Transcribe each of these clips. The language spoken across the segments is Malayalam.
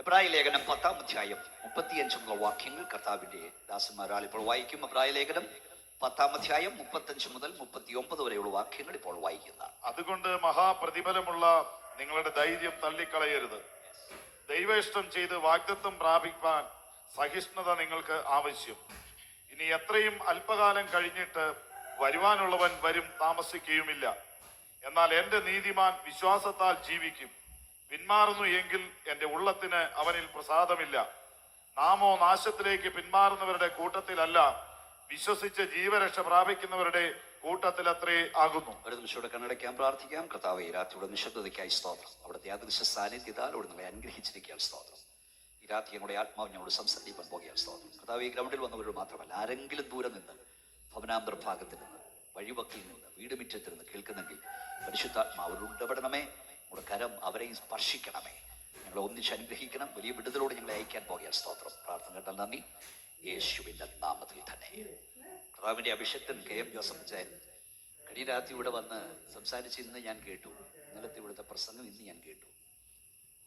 എബ്രായ ലേഖനം 10-ാം അധ്യായം 35 വാക്യങ്ങൾ കർത്താവിന്റെ ദാസന്മാരാൾ ഇപ്പോൾ വായിക്കും. എബ്രായ ലേഖനം 10-ാം അധ്യായം 35 മുതൽ 39 വരെയുള്ള വാക്യങ്ങൾ ഇപ്പോൾ വായിക്കുന്ന. അതുകൊണ്ട് മഹാപ്രതിഫലമുള്ള നിങ്ങളുടെ ധൈര്യം തള്ളിക്കളയരുത്. ദൈവേഷ്ടം ചെയ്ത് വാഗ്ദത്തം പ്രാപിക്കാൻ സഹിഷ്ണുത നിങ്ങൾക്ക് ആവശ്യം. ഇനി എത്രയും അല്പകാലം കഴിഞ്ഞിട്ട് വരുവാനുള്ളവൻ വരും, താമസിക്കുകയുമില്ല. എന്നാൽ എന്റെ നീതിമാൻ വിശ്വാസത്താൽ ജീവിക്കും. പിന്മാറുന്നു എങ്കിൽ എന്റെ ഉള്ളത്തിന് അവനിൽ പ്രസാദമില്ല. നാമോ നാശത്തിലേക്ക് പിന്മാറുന്നവരുടെ കൂട്ടത്തിലല്ല, വിശ്വസിച്ച് ജീവരക്ഷ പ്രാപിക്കുന്നവരുടെ കൂട്ടത്തിൽ അത്രേ ആകുന്നു. ഒരു നിമിഷം കണ്ണടയ്ക്കാൻ പ്രാർത്ഥിക്കാം. കർത്താവേ, രാത്രിയുടെ നിശബ്ദതയ്ക്കായി സ്തോത്രം. അവിടുത്തെ അദൃശ്യ സാന്നിധ്യത്താൽ അവിടെ നിങ്ങളെ അനുഗ്രഹിച്ചിരിക്കാൻ സ്തോത്രം. ഈ രാത്രി ഞങ്ങളുടെ ആത്മാവ് ഞങ്ങളോട് സംസാരിക്കാൻ പോകാൻ സ്തോത്രം. കർത്താവേ, ഗ്രൗണ്ടിൽ വന്നവരോട് മാത്രമല്ല, ആരെങ്കിലും ദൂരെ നിന്ന്, ഭവനാന്തർ ഭാഗത്തിൽ നിന്ന്, വഴിവക്കിൽ നിന്ന്, വീട് മുറ്റത്തിൽ നിന്ന് കേൾക്കുന്നെങ്കിൽ പരിശുദ്ധാത്മാവ് അവരോട് ഇടപെടണമേ. നമ്മുടെ കരം അവരെയും സ്പർശിക്കണമേ. ഞങ്ങളെ ഒന്നിച്ച് അനുഗ്രഹിക്കണം. വലിയ വിടുതലോട് ഞങ്ങളെ അയക്കാൻ പോകാൻ സ്തോത്രം. പ്രാർത്ഥന കേട്ടാൽ നന്ദി, യേശുവിന്റെ നാമത്തിൽ തന്നെ. കർത്താവിന്റെ അഭിഷേകൻ KM ജോസഫ് ജയൻ കഴിഞ്ഞ രാത്രി ഇവിടെ വന്ന് സംസാരിച്ച് ഇന്ന് ഞാൻ കേട്ടു. ഇന്നലത്തെ ഇവിടുത്തെ പ്രസംഗം ഇന്ന് ഞാൻ കേട്ടു.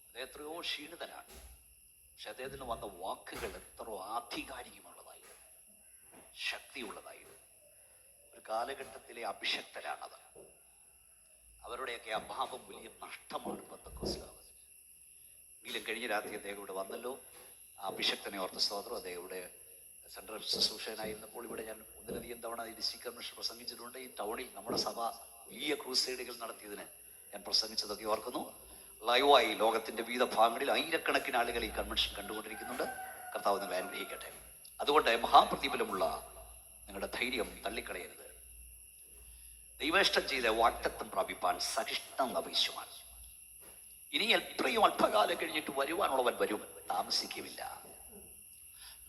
അദ്ദേഹം എത്രയോ ക്ഷീണിതനാണ്. പക്ഷെ അദ്ദേഹത്തിന് വന്ന വാക്കുകൾ എത്രയോ ആധികാരികമുള്ളതായിരുന്നു, ശക്തിയുള്ളതായിരുന്നു. ഒരു കാലഘട്ടത്തിലെ അഭിഷക്തരാണത്. അവരുടെയൊക്കെ അഭാവം വലിയ നഷ്ടമാണ് പെന്തക്കോസ്തുകാർക്ക്. എങ്കിലും കഴിഞ്ഞ രാത്രി അദ്ദേഹം ഇവിടെ വന്നല്ലോ. ആ അഭിഷക്തനെ ഓർത്ത സ്തോത്രം. അദ്ദേഹം ഇവിടെ സെൻട്രൽ ശുശ്രൂഷകനായിരുന്നപ്പോൾ ഇവിടെ ഞാൻ ഒന്നിലധികം തവണ ഈ ഡിസ്ട്രിക്ട് കൺവെൻഷൻ പ്രസംഗിച്ചിട്ടുണ്ട്. ഈ ടൗണിൽ നമ്മുടെ സഭ വലിയ ക്രൂസൈഡുകൾ നടത്തിയതിന് ഞാൻ പ്രസംഗിച്ചതൊക്കെ ഓർക്കുന്നു. ലൈവായി ലോകത്തിന്റെ വിവിധ ഭാഗങ്ങളിൽ ആയിരക്കണക്കിന് ആളുകൾ ഈ കൺവെൻഷൻ കണ്ടുകൊണ്ടിരിക്കുന്നുണ്ട്. കർത്താവ് നിങ്ങളെ അനുഗ്രഹിക്കട്ടെ. അതുകൊണ്ട് മഹാപ്രതിഫലമുള്ള നിങ്ങളുടെ ധൈര്യം തള്ളിക്കളയരുത്. ദൈവേഷ്ടം ചെയ്ത വാഗ്ദത്തം പ്രാപിപ്പാൻ സഹിഷ്ണുത ആവശ്യമാണ്. ഇനി എത്രയും അല്പകാലം കഴിഞ്ഞിട്ട് വരുവാനുള്ളവൻ വരും, താമസിക്കുമില്ല.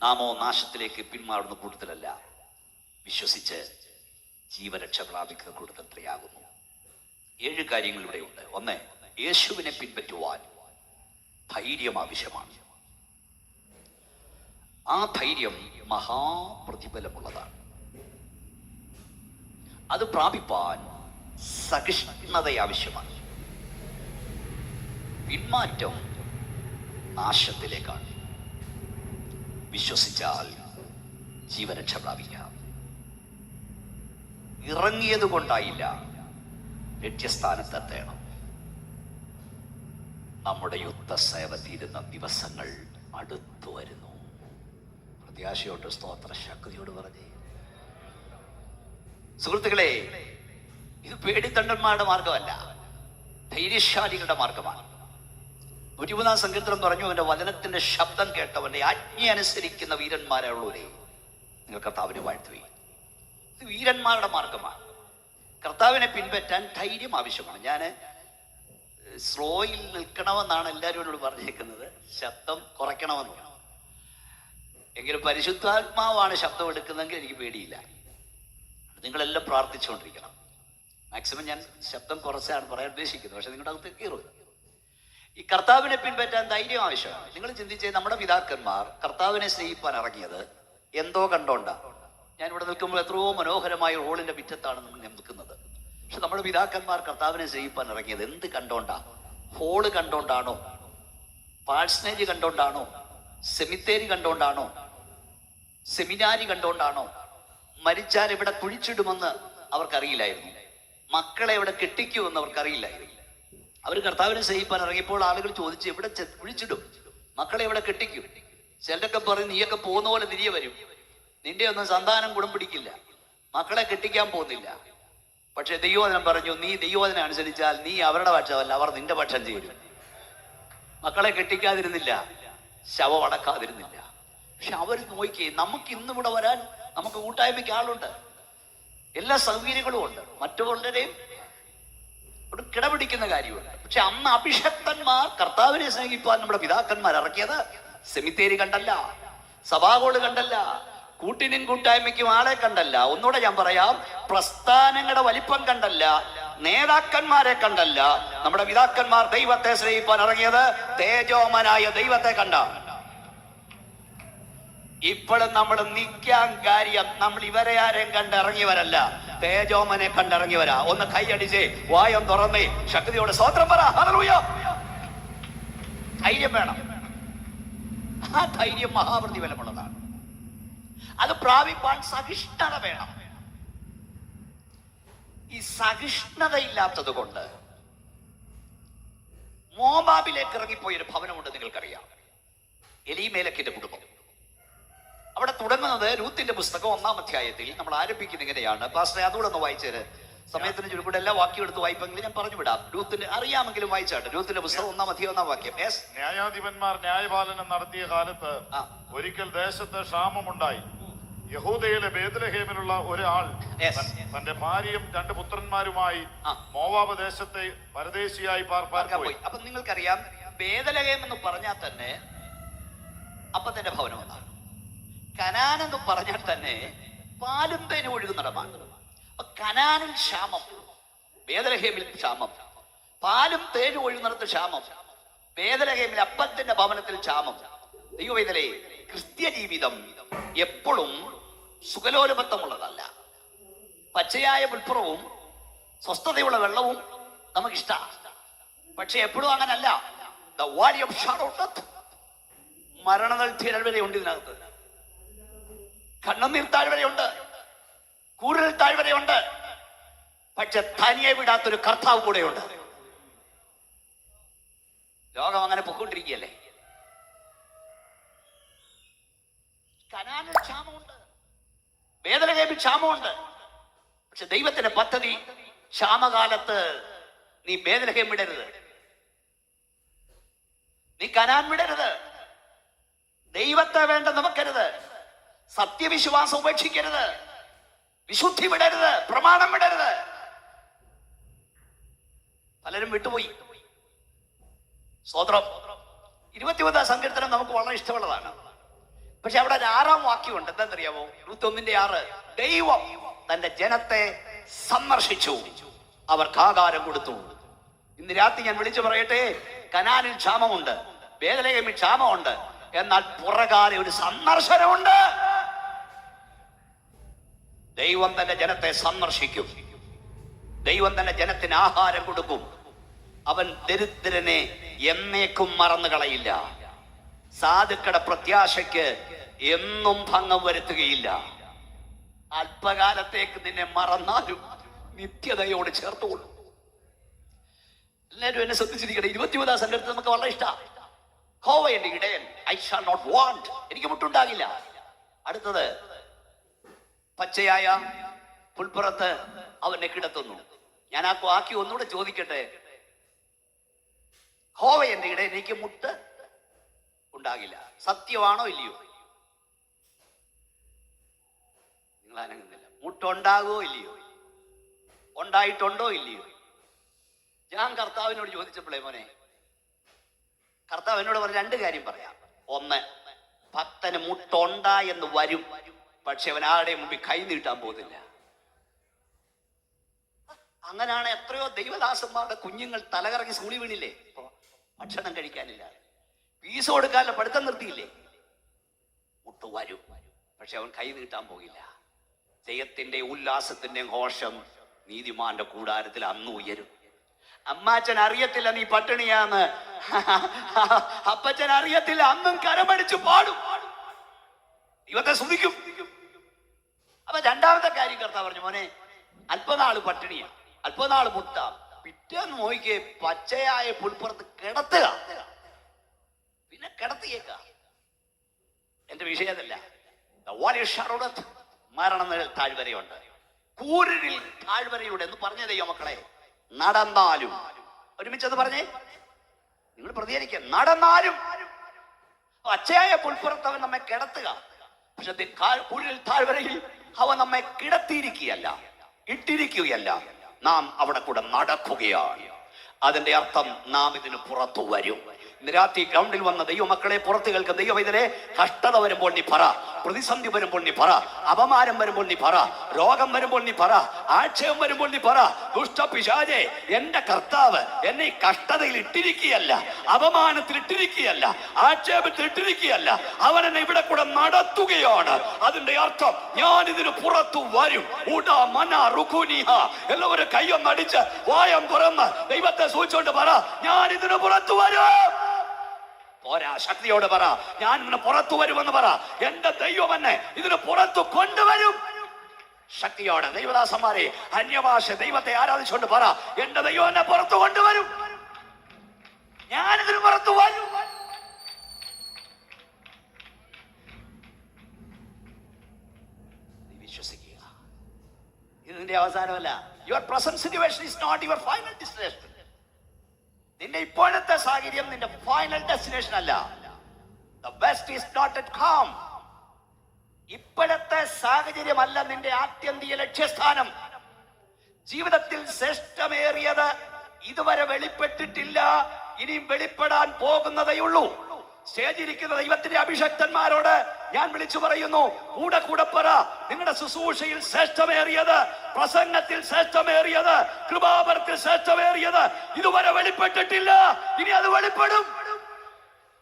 നാമോ നാശത്തിലേക്ക് പിന്മാറുന്ന കൂട്ടത്തിലല്ല, വിശ്വസിച്ച് ജീവരക്ഷ പ്രാപിക്കുന്ന കൂട്ടത്തിലാകുന്നു. 7 കാര്യങ്ങൾ ഇവിടെയുണ്ട്. 1, യേശുവിനെ പിൻപറ്റുവാൻ ധൈര്യം ആവശ്യമാണ്. ആ ധൈര്യം മഹാപ്രതിഫലമുള്ളതാണ്. അത് പ്രാപിപ്പാൻ സഹിഷ്ണുത ആവശ്യമാണ്. പിന്മാറ്റം നാശത്തിലേക്കാണ്. വിശ്വസിച്ചാൽ ജീവരക്ഷ പ്രാപിക്കാം. ഇറങ്ങിയത് കൊണ്ടായില്ല, ലക്ഷ്യസ്ഥാനത്തെത്തണം. നമ്മുടെ യുദ്ധസേവ തീരുന്ന ദിവസങ്ങൾ അടുത്തു വരുന്നു. പ്രത്യാശയോട്ട് സ്തോത്ര ശക്തിയോട് പറഞ്ഞേ. സുഹൃത്തുക്കളെ, ഇത് പേടിത്തണ്ടന്മാരുടെ മാർഗമല്ല, ധൈര്യശാലികളുടെ മാർഗമാണ്. 103-ാം സങ്കീർത്തനം പറഞ്ഞു, അവന്റെ വചനത്തിന്റെ ശബ്ദം കേട്ടവന്റെ ആജ്ഞ അനുസരിക്കുന്ന വീരന്മാരുള്ളവരെ നിങ്ങൾ കർത്താവിനെ വാഴ്ത്തുകയും. ഇത് വീരന്മാരുടെ മാർഗമാണ്. കർത്താവിനെ പിൻപറ്റാൻ ധൈര്യം ആവശ്യമാണ്. ഞാൻ സ്ലോയിൽ നിൽക്കണമെന്നാണ് എല്ലാവരും എന്നോട് പറഞ്ഞേക്കുന്നത്. ശബ്ദം കുറയ്ക്കണമെന്ന്. എങ്കിലും പരിശുദ്ധാത്മാവാണ് ശബ്ദം എടുക്കുന്നതെങ്കിൽ എനിക്ക് പേടിയില്ല. നിങ്ങളെല്ലാം പ്രാർത്ഥിച്ചുകൊണ്ടിരിക്കണം. മാക്സിമം ഞാൻ ശബ്ദം കുറച്ചാണ് പറയാൻ ഉദ്ദേശിക്കുന്നത്. പക്ഷെ നിങ്ങളുടെ അകത്ത് കയറുക. ഈ കർത്താവിനെ പിൻപറ്റാൻ ധൈര്യം ആവശ്യമാണ്. നിങ്ങൾ ചിന്തിച്ചേ, നമ്മുടെ പിതാക്കന്മാർ കർത്താവിനെ സ്നേഹിപ്പാൻ ഇറങ്ങിയത് എന്തോ കണ്ടോണ്ടാ. ഞാൻ ഇവിടെ നിൽക്കുമ്പോൾ എത്രയോ മനോഹരമായ ഹോളിന്റെ മുറ്റത്താണ് നമ്മൾ നിൽക്കുന്നത്. പക്ഷെ നമ്മുടെ പിതാക്കന്മാർ കർത്താവിനെ സ്നേഹിപ്പാൻ ഇറങ്ങിയത് എന്ത് കണ്ടോണ്ടാ? ഹോള് കണ്ടോണ്ടാണോ? പാഴ്സനേജ് കണ്ടോണ്ടാണോ? സെമിത്തേരി കണ്ടോണ്ടാണോ? സെമിനാരി കണ്ടോണ്ടാണോ? മരിച്ചാൽ എവിടെ കുഴിച്ചിടുമെന്ന് അവർക്കറിയില്ലായിരുന്നു. മക്കളെ എവിടെ കെട്ടിക്കുമെന്ന് അവർക്കറിയില്ലായിരുന്നു. അവർ കർത്താവിനെ സ്നേഹിപ്പാൻ ഇറങ്ങിയപ്പോൾ ആളുകൾ ചോദിച്ചു, എവിടെ കുഴിച്ചിടും? മക്കളെ എവിടെ കെട്ടിക്കും? ചിലരൊക്കെ പറയും, നീയൊക്കെ പോകുന്ന പോലെ തിരികെ വരും, നിന്റെ ഒന്നും സന്താനം ഗുണം പിടിക്കില്ല, മക്കളെ കെട്ടിക്കാൻ പോകുന്നില്ല. പക്ഷെ ദൈവവചനം പറഞ്ഞു, നീ ദൈവവചനം അനുസരിച്ചാൽ നീ അവരുടെ പക്ഷമല്ല, അവർ നിന്റെ പക്ഷം ചേരും. മക്കളെ കെട്ടിക്കാതിരുന്നില്ല, ശവം അടക്കാതിരുന്നില്ല. പക്ഷെ അവർ നോക്കി, നമുക്ക് ഇന്നിവിടെ വരാൻ നമുക്ക് കൂട്ടായ്മയ്ക്ക് ആളുണ്ട്, എല്ലാ സൗകര്യങ്ങളും ഉണ്ട്, മറ്റുള്ളവരുടെയും ഒരു കിടപിടിക്കുന്ന കാര്യമുണ്ട്. പക്ഷെ അന്ന് അഭിഷക്തന്മാർ കർത്താവിനെ സ്നേഹിപ്പാൻ നമ്മുടെ പിതാക്കന്മാർ ഇറക്കിയത് സെമിത്തേരി കണ്ടല്ല, സഭാഗോള് കണ്ടല്ല, കൂട്ടിനും കൂട്ടായ്മയ്ക്കും ആളെ കണ്ടല്ല. ഒന്നുകൂടെ ഞാൻ പറയാം, പ്രസ്ഥാനങ്ങളുടെ വലിപ്പം കണ്ടല്ല, നേതാക്കന്മാരെ കണ്ടല്ല. നമ്മുടെ പിതാക്കന്മാർ ദൈവത്തെ സ്നേഹിപ്പാൻ ഇറങ്ങിയത് തേജോമനായ ദൈവത്തെ കണ്ട. ഇപ്പോഴും നമ്മൾ നിൽക്കാൻ കാര്യം നമ്മൾ ഇവരെ ആരെയും കണ്ടിറങ്ങിയവരല്ല, തേജോമനെ കണ്ടിറങ്ങിയവരാ. ഒന്ന് കൈയടിച്ചേ, വായം തുറന്നേ, ശക്തിയോടെ സ്തോത്രം പറ. ഹല്ലേലൂയ. ധൈര്യം വേണം. ആ ധൈര്യം മഹാപ്രതിഫലമുള്ളതാണ്. അത് പ്രാപിപ്പാൻ സഹിഷ്ണുത വേണം. ഈ സഹിഷ്ണുതയില്ലാത്തത് കൊണ്ട് മോവാബിലേക്ക് ഇറങ്ങിപ്പോയൊരു ഭവനമുണ്ട്, നിങ്ങൾക്കറിയാം, എലീമേലെക്കിന്റെ കുടുംബം. അവിടെ തുടങ്ങുന്നത് രൂത്തിന്റെ പുസ്തകം 1-ാം അധ്യായത്തിൽ. നമ്മൾ ആരംഭിക്കുന്നത് ഇങ്ങനെയാണ്. പാസ്റ്ററെ അതുകൂടെ ഒന്ന് വായിച്ചേര്. സമയത്തിന് ചുരുക്കൂടെ എല്ലാ വാക്യം എടുത്ത് വായിപ്പെങ്കിലും ഞാൻ പറഞ്ഞു വിടാം. രൂത്തിന്റെ അറിയാമെങ്കിലും വായിച്ചാട്ടെ. രൂത്തിന്റെ പുസ്തകം 1-ാം അധ്യായം 1-ാം വാക്യം. ന്യായാധിപന്മാർ ന്യായപാലനം നടത്തിയ കാലത്ത് ഒരിക്കൽ ദേശത്ത് ക്ഷാമമുണ്ടായി. യഹൂദയിലെ ബേത്ലഹേമിലുള്ള ഒരാൾ തന്റെ ഭാര്യയും 2 പുത്രന്മാരുമായി മോവാബ് ദേശത്തെ പരദേശിയായി പാർപ്പാൻ പോയി. അപ്പൊ നിങ്ങൾക്കറിയാം, ബേത്ലഹേം എന്ന് പറഞ്ഞാൽ തന്നെ അപ്പത്തിന്റെ ഭവനം എന്നാണ്. കനാൻ എന്ന് പറഞ്ഞാൽ തന്നെ പാലും തേനും ഒഴുകുന്നിടമാണ്. അപ്പൊ കനാനിൽ ക്ഷാമം, ബേത്ലഹേമിൽ ക്ഷാമം, പാലും തേനും ഒഴുകുന്നിടത്ത് ക്ഷാമം, ബേത്ലഹേമിൽ അപ്പത്തിന്റെ ഭവനത്തിൽ ക്ഷാമം. ദൈവവേദലേ, ക്രിസ്ത്യ ജീവിതം എപ്പോഴും സുഖലോലുപത്വമുള്ളതല്ല. പച്ചയായ പുൽപ്പുറവും സ്വസ്ഥതയുള്ള വെള്ളവും നമുക്കിഷ്ടമാണ്. പക്ഷെ എപ്പോഴും അങ്ങനല്ല. The valley of shadow of death, മരണനിഴൽ വരെയുണ്ട് ഇതിനകത്ത്. കണ്ണുനീർ താഴ്വരയുണ്ട്, കൂടുതൽ താഴ്വരയുണ്ട്. പക്ഷെ തനിയെ വിടാത്തൊരു കർത്താവ് കൂടെയുണ്ട്. ലോകം അങ്ങനെ പൊക്കൊണ്ടിരിക്കുകയല്ലേ. കനാനിൽ ക്ഷാമമുണ്ട്, ബേത്ലഹേമിൽ ക്ഷാമമുണ്ട്. പക്ഷെ ദൈവത്തിന്റെ പദ്ധതി, ക്ഷാമകാലത്ത് നീ ബേത്ലഹേം വിടരുത്, നീ കനാൻ വിടരുത്, ദൈവത്തെ വേണ്ടെന്ന് വെക്കരുത്, സത്യവിശ്വാസം ഉപേക്ഷിക്കരുത്, വിശുദ്ധി വിടരുത്, പ്രമാണം വിടരുത്. പലരും വിട്ടുപോയി. സ്തോത്രം. 21-ാം സങ്കീർത്തനം നമുക്ക് വളരെ ഇഷ്ടമുള്ളതാണ്. പക്ഷെ അവിടെ ഒരു 6-ാം വാക്യമുണ്ട്. എന്താണെന്നറിയാമോ? 21:6. ദൈവം തന്റെ ജനത്തെ സന്ദർശിച്ചു, അവർക്ക് ആഹാരം കൊടുത്തു. ഇന്ന് രാത്രി ഞാൻ വിളിച്ചു പറയട്ടെ, കനാനിൽ ക്ഷാമമുണ്ട്, ബേത്ലഹേമിൽ ക്ഷാമമുണ്ട്, എന്നാൽ പുറകാലെ ഒരു സന്ദർശനമുണ്ട്. ദൈവം തന്റെ ജനത്തെ സന്ദർശിക്കും. ദൈവം തന്റെ ജനത്തിന് ആഹാരം കൊടുക്കും. അവൻ ദരിദ്രനെ എന്നേക്കും മറന്നു കളയില്ല. സാധുക്കളുടെ പ്രത്യാശയ്ക്ക് എന്നും ഭംഗം വരുത്തുകയില്ല. അല്പകാലത്തേക്ക് നിന്നെ മറന്നാലും നിത്യതയോട് ചേർത്തുകൊള്ളും. എല്ലാവരും എന്നെ ശ്രദ്ധിച്ചിരിക്കട്ടെ. 21-ാം സങ്കീർത്തനം നമുക്ക് വളരെ ഇഷ്ടമാണ്. യഹോവ എന്റെ ഇടയൻ, ഐ ഷാൽ നോട്ട് വാണ്ട്, എനിക്ക് മുട്ടുണ്ടാകില്ല. അടുത്തത്, പച്ചയായ പുൽപ്പുറത്ത് അവനെ കിടത്തുന്നു. ഞാൻ ആ വാക്യം ഒന്നുകൂടെ ചോദിക്കട്ടെ. യഹോവ എന്റെ ഇടയൻ, എനിക്ക് മുട്ട് ഉണ്ടാകില്ല. സത്യമാണോ ഇല്ലയോ? നിങ്ങൾ അനങ്ങുന്നില്ല. മുട്ടുണ്ടാകുമോ ഇല്ലയോ? ഉണ്ടായിട്ടുണ്ടോ ഇല്ലയോ? ഞാൻ കർത്താവിനോട് ചോദിച്ചപ്പോഴേ, മോനെ, കർത്താവ് എന്നോട് പറഞ്ഞ 2 കാര്യം പറയാം. ഒന്ന്, ഭക്തന് മുട്ടുണ്ടായെന്ന് വരും, പക്ഷെ അവൻ ആരുടെ മുമ്പിൽ കൈ നീട്ടാൻ പോകുന്നില്ല. അങ്ങനെയാണ് എത്രയോ ദൈവദാസന്മാരുടെ കുഞ്ഞുങ്ങൾ തലകറങ്ങി സ്കൂളി വീണില്ലേ, ഭക്ഷണം കഴിക്കാനില്ല, ഫീസ് കൊടുക്കാനുള്ള പഠിത്തം നിർത്തിയില്ലേ. മുട്ട് വരും, പക്ഷെ അവൻ കൈ നീട്ടാൻ പോകില്ല. ജയത്തിന്റെ ഉല്ലാസത്തിന്റെ ഘോഷം നീതിമാന്റെ കൂടാരത്തിൽ അന്ന് ഉയരും. അമ്മാച്ചൻ അറിയത്തില്ല നീ പട്ടിണിയാന്ന്, അപ്പച്ചൻ അറിയത്തില്ല, അന്നും കരമടിച്ചു പാടും, ദൈവത്തെ സ്തുതിക്കും. അപ്പൊ 2-ാമത്തെ കാര്യം കർത്താവ് പറഞ്ഞു, മോനെ, അല്പനാള് പട്ടിണിയാ, അല്പനാള് മുട്ട, പിറ്റേന്ന് നോക്കിയേ പച്ചയായ പുൽപ്പുറത്ത് കിടത്തുക, പിന്നെ കിടത്തിയേക്ക. എന്റെ വിഷയതല്ല. മരണനിഴൽ താഴ്വരയുണ്ട്, കൂരിൽ താഴ്വരയുടെ എന്ന് പറഞ്ഞ ദൈവ മക്കളെ. നടന്നാലും, ഒരുമിച്ചത് പറഞ്ഞേ, നിങ്ങൾ പ്രതികരിക്കുക. നടന്നാലും പച്ചയായ പുൽപ്പുറത്ത് അവൻ നമ്മെ കിടത്തുക, പക്ഷെ കൂരിൽ താഴ്വരയിൽ അവൻ നമ്മെ കിടത്തിയിരിക്കുകയല്ല, ഇട്ടിരിക്കുകയല്ല, നാം അവിടെ കൂടെ നടക്കുകയാണ്. അതിന്റെ അർത്ഥം നാം ഇതിന് പുറത്തു വരും. ഇന്ന് രാത്രി ഗ്രൗണ്ടിൽ വന്ന ദൈവമക്കളെ, പുറത്ത് കേൾക്കുന്ന ദൈവവേദനെ, കഷ്ടത വരുമ്പോൾ നീ പറ, പ്രതിസന്ധി വരുമ്പോൾ നീ പറ, അപമാനം വരുമ്പോൾ നീ പറ, രോഗം വരുമ്പോൾ നീ പറ, ആക്ഷേപം വരുമ്പോൾ നീ പറ, ദുഷ്ടപിശാചേ, എന്റെ കർത്താവ് എന്നെ ഈ കഷ്ടതയിൽ ഇട്ടിരിക്കുകയല്ല, അപമാനത്തിൽ ഇട്ടിരിക്കുകയല്ല, ആക്ഷേപത്തിൽ ഇട്ടിരിക്കുകയല്ല, അവൻ എന്നെ ഇവിടെ കൂടെ നടത്തുകയാണ്. അതിന്റെ അർത്ഥം ഞാൻ ഇതിന് പുറത്തു വരും. എല്ലാവരും കയ്യൊന്നടിച്ച് വായം തുറന്ന് ദൈവത്തെ സൂചിച്ചുകൊണ്ട് പറ, ഞാൻ ഇതിന് പുറത്തു വരും. പോരാ. ശക്തിയോട് പറ, ഞാൻ ഇതിന് പുറത്തു വരുമെന്ന് പറ. എന്റെ ദൈവം എന്നെ ഇതിന് പുറത്തു കൊണ്ടുവരും. ശക്തിയോടെ ദൈവദാസന്മാരെ, അന്യഭാഷ ദൈവത്തെ ആരാധിച്ചുകൊണ്ട് പറ, എന്റെ ദൈവം എന്നെ പുറത്തു കൊണ്ടുവരും, ഞാനിതിന് പുറത്തു വരും. വിശ്വസിക്കുക, ഇതിന്റെ അവസാനമല്ല. Your present situation is not your final destination. നിന്റെ ഇപ്പോഴത്തെ സാഹചര്യം നിന്റെ ഫൈനൽ ഡെസ്റ്റിനേഷൻ അല്ല. The best is not at home. ഇപ്പോഴത്തെ സാഹചര്യമല്ല നിന്റെ ആത്യന്തിക ലക്ഷ്യസ്ഥാനം. ജീവിതത്തിൽ ശ്രേഷ്ഠമേറിയത് ഇതുവരെ വെളിപ്പെട്ടിട്ടില്ല, ഇനിയും വെളിപ്പെടാൻ പോകുന്നതേയുള്ളൂ. സ്റ്റേജിരിക്കുന്ന ദൈവത്തിന്റെ അഭിഷക്തന്മാരോട് ഞാൻ വിളിച്ചു പറയുന്നു, കൂടെ കൂടെ പറ, നിങ്ങളുടെ ശുശ്രൂഷയിൽ ശ്രേഷ്ഠമേറിയത്, പ്രസംഗത്തിൽ ശ്രേഷ്ഠമേറിയത്, കൃപാവരത്തിൽ ശ്രേഷ്ഠമേറിയത് ഇതുവരെ വെളിപ്പെട്ടിട്ടില്ല, ഇനി അത് വെളിപ്പെടും.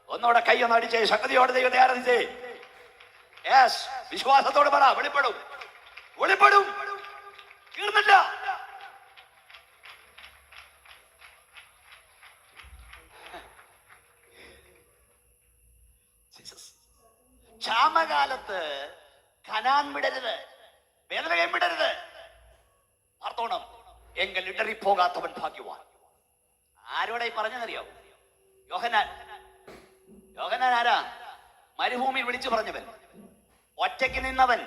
ഒന്നോടെ കൈയൊന്നടിച്ചേ, ശക്തിയോടെ ദൈവത്തെ ആരാധിച്ചേ. യെസ്, വിശ്വാസത്തോടെ പറ, വെളിപ്പെടും, വെളിപ്പെടും. തീർന്നില്ല. ക്ഷാമകാലത്ത് കനാൻ വിടരുത്, ബേത്ലഹേം വിടരുത്. ഓർത്തോണം, എങ്കിൽ ഇടറിപ്പോകാത്തവൻ ഭാഗ്യവാൻ. ആരോടായി പറഞ്ഞെന്നറിയോ? യോഹന്നാൻ. യോഹന്നാൻ ആരാ? മരുഭൂമിയിൽ വിളിച്ചു പറഞ്ഞവൻ, ഒറ്റയ്ക്ക് നിന്നവൻ,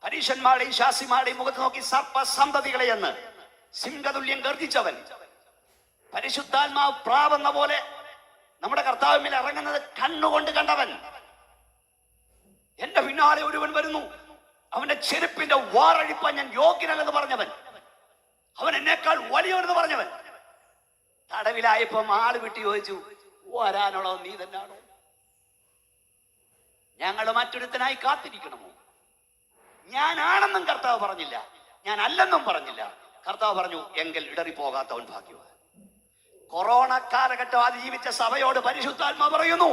പരീശന്മാരുടെയും ശാസ്ത്രിമാരുടെയും മുഖത്ത് നോക്കി സർപ്പസന്തതികളെ എന്ന് സിംഹതുല്യം ഗർജിച്ചവൻ, പരിശുദ്ധാത്മാവ് പ്രാവെന്ന പോലെ നമ്മുടെ കർത്താവിൽ ഇറങ്ങുന്നത് കണ്ണുകൊണ്ട് കണ്ടവൻ. എന്റെ പിന്നാലെ ഒരുവൻ വരുന്നു, അവന്റെ ചെരുപ്പിന്റെ വാറഴിപ്പാൻ ഞാൻ യോഗ്യനല്ലെന്ന് പറഞ്ഞവൻ, അവൻ എന്നേക്കാൾ വലിയവനെന്ന് പറഞ്ഞവൻ. തടവിലായപ്പം ആള് വിട്ട് ചോദിച്ചു, വരാനുള്ളോ നീ തന്നെയാണോ? ഞങ്ങൾ മറ്റൊരുത്തനായി കാത്തിരിക്കണമോ? ഞാനാണെന്നും കർത്താവ് പറഞ്ഞില്ല, ഞാൻ അല്ലെന്നും പറഞ്ഞില്ല. കർത്താവ് പറഞ്ഞു, എങ്കിൽ ഇടറിപ്പോകാത്തവൻ ഭാഗ്യവാൻ. കൊറോണ കാലഘട്ടം അതിജീവിച്ച സഭയോട് പരിശുദ്ധാത്മാ പറയുന്നു,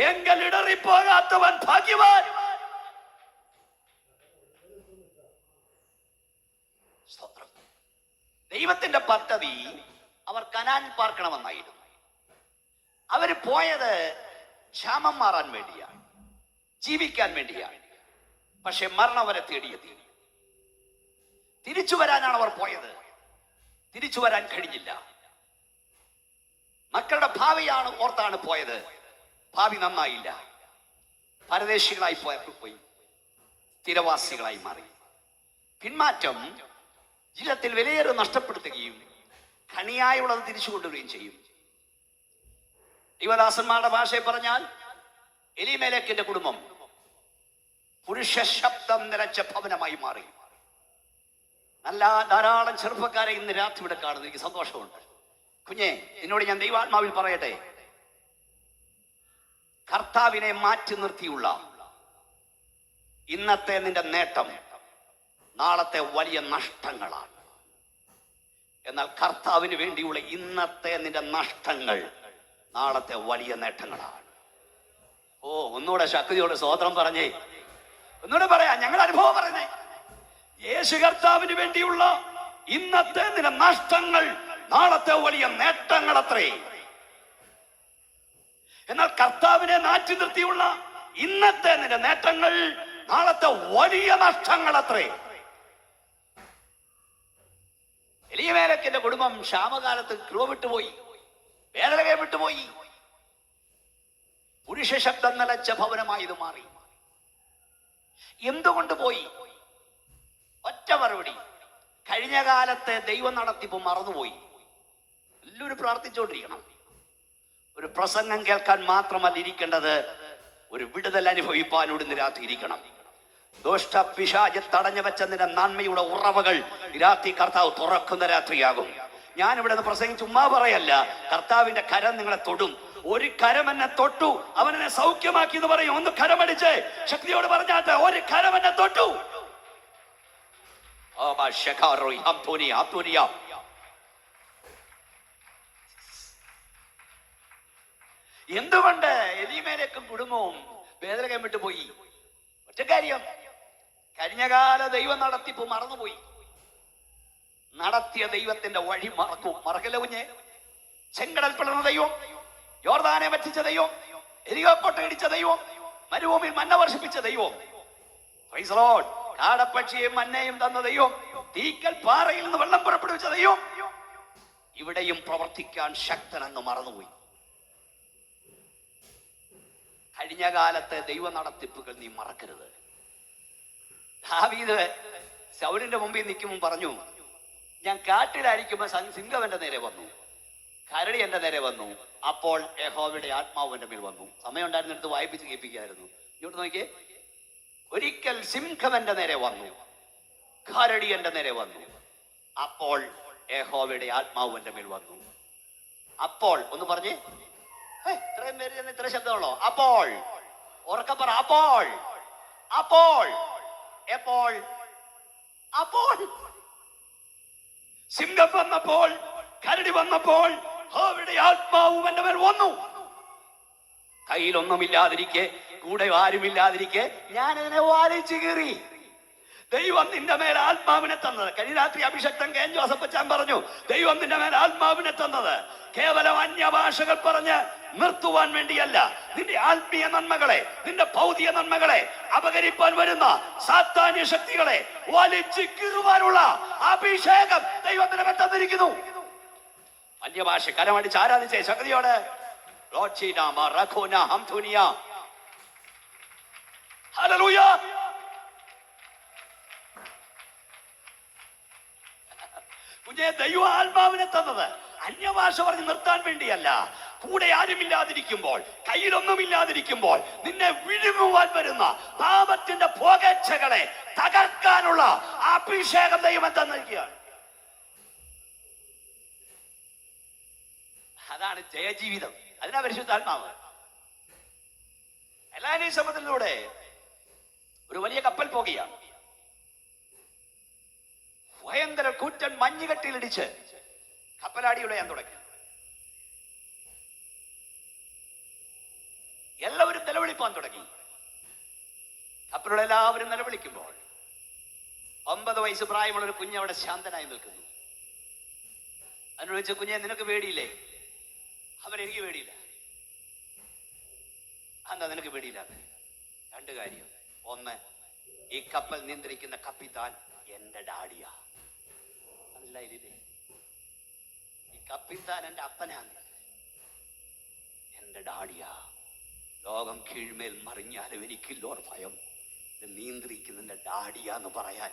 എങ്കിൽ ഇടറിപ്പോകാത്തവൻ ഭാഗ്യവാൻ. ദൈവത്തിന്റെ പദ്ധതി അവർ കനാനിൽ പാർക്കണമെന്നായിരുന്നു. അവര് പോയത് ക്ഷാമം മാറാൻ വേണ്ടിയാണ്, ജീവിക്കാൻ വേണ്ടിയാണ്. പക്ഷെ മരണം വരെ തേടിയെത്തി. തിരിച്ചു വരാനാണ് അവർ പോയത്, തിരിച്ചു വരാൻ കഴിഞ്ഞില്ല. മക്കളുടെ ഭാവിയാണ് ഓർത്താണ് പോയത്, ഭാവി നന്നായില്ല. പരദേശികളായി പോയി സ്ഥിരവാസികളായി മാറി. പിന്മാറ്റം ജീവിതത്തിൽ വിലയേറെ നഷ്ടപ്പെടുത്തുകയും ഖനിയായുള്ളത് തിരിച്ചു കൊണ്ടുവരികയും ചെയ്യും. ദൈവദാസന്മാരുടെ ഭാഷയിൽ പറഞ്ഞാൽ എലീമേലെക്കിന്റെ കുടുംബം പുരുഷ ശബ്ദം നിറച്ച ഭവനമായി മാറി. നല്ല ധാരാളം ചെറുപ്പക്കാരെ ഇന്ന് രാത്രി ഇവിടെ കാണുന്നു, എനിക്ക് സന്തോഷമുണ്ട്. കുഞ്ഞെ, എന്നോട് ഞാൻ ദൈവാത്മാവിൽ പറയട്ടെ, കർത്താവിനെ മാറ്റി നിർത്തിയുള്ള ഇന്നത്തെ നിന്റെ നേട്ടം നാളത്തെ വലിയ നഷ്ടങ്ങളാണ്. എന്നാൽ കർത്താവിന് വേണ്ടിയുള്ള ഇന്നത്തെ നിന്റെ നഷ്ടങ്ങൾ നാളത്തെ വലിയ നേട്ടങ്ങളാണ്. ഓ, ഒന്നുകൂടെ ശക്തിയോടെ സ്തോത്രം പറഞ്ഞേ, ഒന്നുകൂടെ പറയാ, ഞങ്ങൾ അനുഭവം പറഞ്ഞേ. യേശു കർത്താവിന് വേണ്ടിയുള്ള ഇന്നത്തെ നിന്റെ നഷ്ടങ്ങൾ നാളത്തെ വലിയ നേട്ടങ്ങൾ അത്രേ. എന്നാൽ കർത്താവിനെ മാറ്റി നിർത്തിയുള്ള ഇന്നത്തെ നിന്റെ നേട്ടങ്ങൾ നാളത്തെ വലിയ നഷ്ടങ്ങൾ അത്രേ. എലീമേലെക്കിന്റെ കുടുംബം ക്ഷാമകാലത്ത് കൃപ വിട്ടുപോയി, ബേത്ലഹേം വിട്ടുപോയി. പുരുഷ ശബ്ദം നിലച്ച ഭവനമായി ഇത് മാറി. എന്തുകൊണ്ട് പോയി? ഒറ്റ മറുപടി, കഴിഞ്ഞ കാലത്തെ ദൈവം നടത്തിപ്പ് മറന്നുപോയി. എല്ലാവരും പ്രാർത്ഥിച്ചുകൊണ്ടിരിക്കണം. ഒരു പ്രസംഗം കേൾക്കാൻ മാത്രമല്ല ഇരിക്കേണ്ടത്, ഒരു വിടുതൽ അനുഭവിപ്പാനോട് നിരാത്തിയിരിക്കണം. ദോഷ്ട പിശാച് തടഞ്ഞു വെച്ച നിന്റെ നന്മയുടെ ഉറവകൾ രാത്രി കർത്താവ് തുറക്കുന്ന രാത്രിയാകും. ഞാൻ ഇവിടെ നിന്ന് പ്രസംഗിച്ച് ഉമ്മാ പറയല്ല, കർത്താവിന്റെ കരം നിങ്ങളെ തൊടും. ഒരു കരം എന്നെ തൊട്ടു, അവൻ എന്നെ സൗഖ്യമാക്കി എന്ന് പറയും. ഒന്ന് കരമടിച്ച് ശക്തിയോട് പറഞ്ഞാട്ടെ, ഒരു കരം എന്നെ തൊട്ടു. എന്തുകൊണ്ട് എലീമേലെക്കും കുടുംബവും ബേത്ലഹേം വിട്ടുപോയി? ഒറ്റ കാര്യം, കഴിഞ്ഞകാല ദൈവം നടത്തിപ്പ് മറന്നുപോയി. നടത്തിയ ദൈവത്തിന്റെ വഴി മറക്കല്ല കുഞ്ഞെ. ചെങ്കടൽ പിളർന്ന ദൈവം, യോർദാനെ വറ്റിച്ച ദൈവം, എരികോ കോട്ട ഇടിച്ച ദൈവം, മരുഭൂമിയിൽ മന്ന വർഷിപ്പിച്ച ദൈവം, പ്രൈസ് ദി ലോർഡ്, കാടപ്പക്ഷിയെയും മന്നയും തന്ന ദൈവം, തീക്കൽ പാറയിൽ നിന്ന് വെള്ളം പുറപ്പെടുവിച്ച ദൈവം ഇവിടെയും പ്രവർത്തിക്കാൻ ശക്തനെന്ന് മറന്നുപോയി. കഴിഞ്ഞ കാലത്തെ ദൈവ നടത്തിപ്പുകൾ നീ മറക്കരുത്. ദാവീദ് ശൗലിന്റെ മുമ്പിൽ നിൽക്കുമ്പോൾ പറഞ്ഞു, ഞാൻ കാട്ടിലായിരിക്കുമ്പോ സിംഹം എന്റെ നേരെ വന്നു, കരടി എന്റെ നേരെ വന്നു, അപ്പോൾ യഹോവയുടെ ആത്മാവ് എന്റെ മേൽ വന്നു. സമയം ഉണ്ടായിരുന്നിടത്ത് വായിപ്പിച്ച് കേൾപ്പിക്കായിരുന്നു. ഇങ്ങോട്ട് നോക്കിയേ, ഒരിക്കൽ സിംഹം എന്റെ നേരെ വന്നു, കരടി എന്റെ നേരെ വന്നു, അപ്പോൾ യഹോവയുടെ ആത്മാവ് എന്റെ മേൽ വന്നു. അപ്പോൾ ഒന്ന് പറഞ്ഞേ, ഇത്രയും പേര് ചെന്ന് ഇത്ര ശബ്ദമുള്ളോ? അപ്പോൾ ഉറക്കെ പറ, അപ്പോൾ അപ്പോൾ എപ്പോൾ? അപ്പോൾ സിംഹം വന്നപ്പോൾ, കരടി വന്നപ്പോൾ യഹോവയുടെ ആത്മാവ് എന്റെ മേൽ വന്നു. കയ്യിലൊന്നുമില്ലാതിരിക്കെ, കൂടെ ആരുമില്ലാതിരിക്കെ ഞാൻ അതിനെ വാലിച്ചു കീറി. ദൈവം നിന്റെ മേൽ ആത്മാവിനെ തന്നത്, കഴിഞ്ഞ രാത്രി അഭിഷക്തൻ കെ ജോസഫ് അച്ചാൻ പറഞ്ഞു, ദൈവം നിന്റെ മേൽ ആത്മാവിനെ തന്നത് കേവലം അന്യഭാഷകൾ പറഞ്ഞ് നിർത്തുവാൻ വേണ്ടിയല്ല, നിന്റെ ആത്മീയ നന്മകളെ, നിന്റെ ഭൗതിക നന്മകളെ അപകരിപ്പാൻ വരുന്ന സാത്താന്യ ശക്തികളെ വലിച്ചു കീറുവാനുള്ള അഭിഷേകം ദൈവത്തിന്റെ മേൽ തന്നിരിക്കുന്നു. അന്യഭാഷ കരമടിച്ച് ആരാധിച്ചേ ശക്തിയോട്. ഹല്ലേലൂയ. കുഞ്ഞെ, ദൈവ ആത്മാവിനെ തന്നത് അന്യഭാഷ പറഞ്ഞ് നിർത്താൻ വേണ്ടിയല്ല, കൂടെ ആരുമില്ലാതിരിക്കുമ്പോൾ, കയ്യിലൊന്നുമില്ലാതിരിക്കുമ്പോൾ നിന്നെ വിഴുങ്ങുവാൻ വരുന്ന പാപത്തിന്റെ പുകച്ചകളെ തകർക്കാനുള്ള അഭിഷേകം ദൈവം തന്നിരിക്കുകയാണ്. അതാണ് ജയജീവിതം. അതിനാ പരിശുദ്ധാത്മാവ്. എല്ലാവരും സമുദ്രത്തിലൂടെ ഒരു വലിയ കപ്പൽ പോകുകയാണ്. ഭയങ്കര കൂറ്റൻ മഞ്ഞുകട്ടിയിലിടിച്ച് കപ്പലാടി ഉടയാൻ തുടങ്ങി. എല്ലാവരും നിലവിളിപ്പാൻ തുടങ്ങി. കപ്പലുള്ള എല്ലാവരും നിലവിളിക്കുമ്പോൾ 9 വയസ്സ് പ്രായമുള്ള ഒരു കുഞ്ഞ് അവിടെ ശാന്തനായി നിൽക്കുന്നു. അതിനോട് ചോദിച്ച, കുഞ്ഞെ നിനക്ക് പേടിയില്ലേ? അവൻ, എനിക്ക് പേടിയില്ല. എന്താ നിനക്ക് പേടിയില്ല? 2 കാര്യം. ഒന്ന്, ഈ കപ്പൽ നിയന്ത്രിക്കുന്ന കപ്പിത്താൻ എന്റെ ഡാഡിയാ. മനസ്സിലായില്ലേ? ഈ കപ്പിത്താൻ എന്റെ അപ്പനാണ്, എന്റെ ഡാഡിയാ. ലോകം കീഴ്മേൽ മറിഞ്ഞാലും എനിക്കില്ലോർ ഭയം, നിയന്ത്രിക്കുന്നതിന്റെ ഡാഡിയാന്ന് പറയാൻ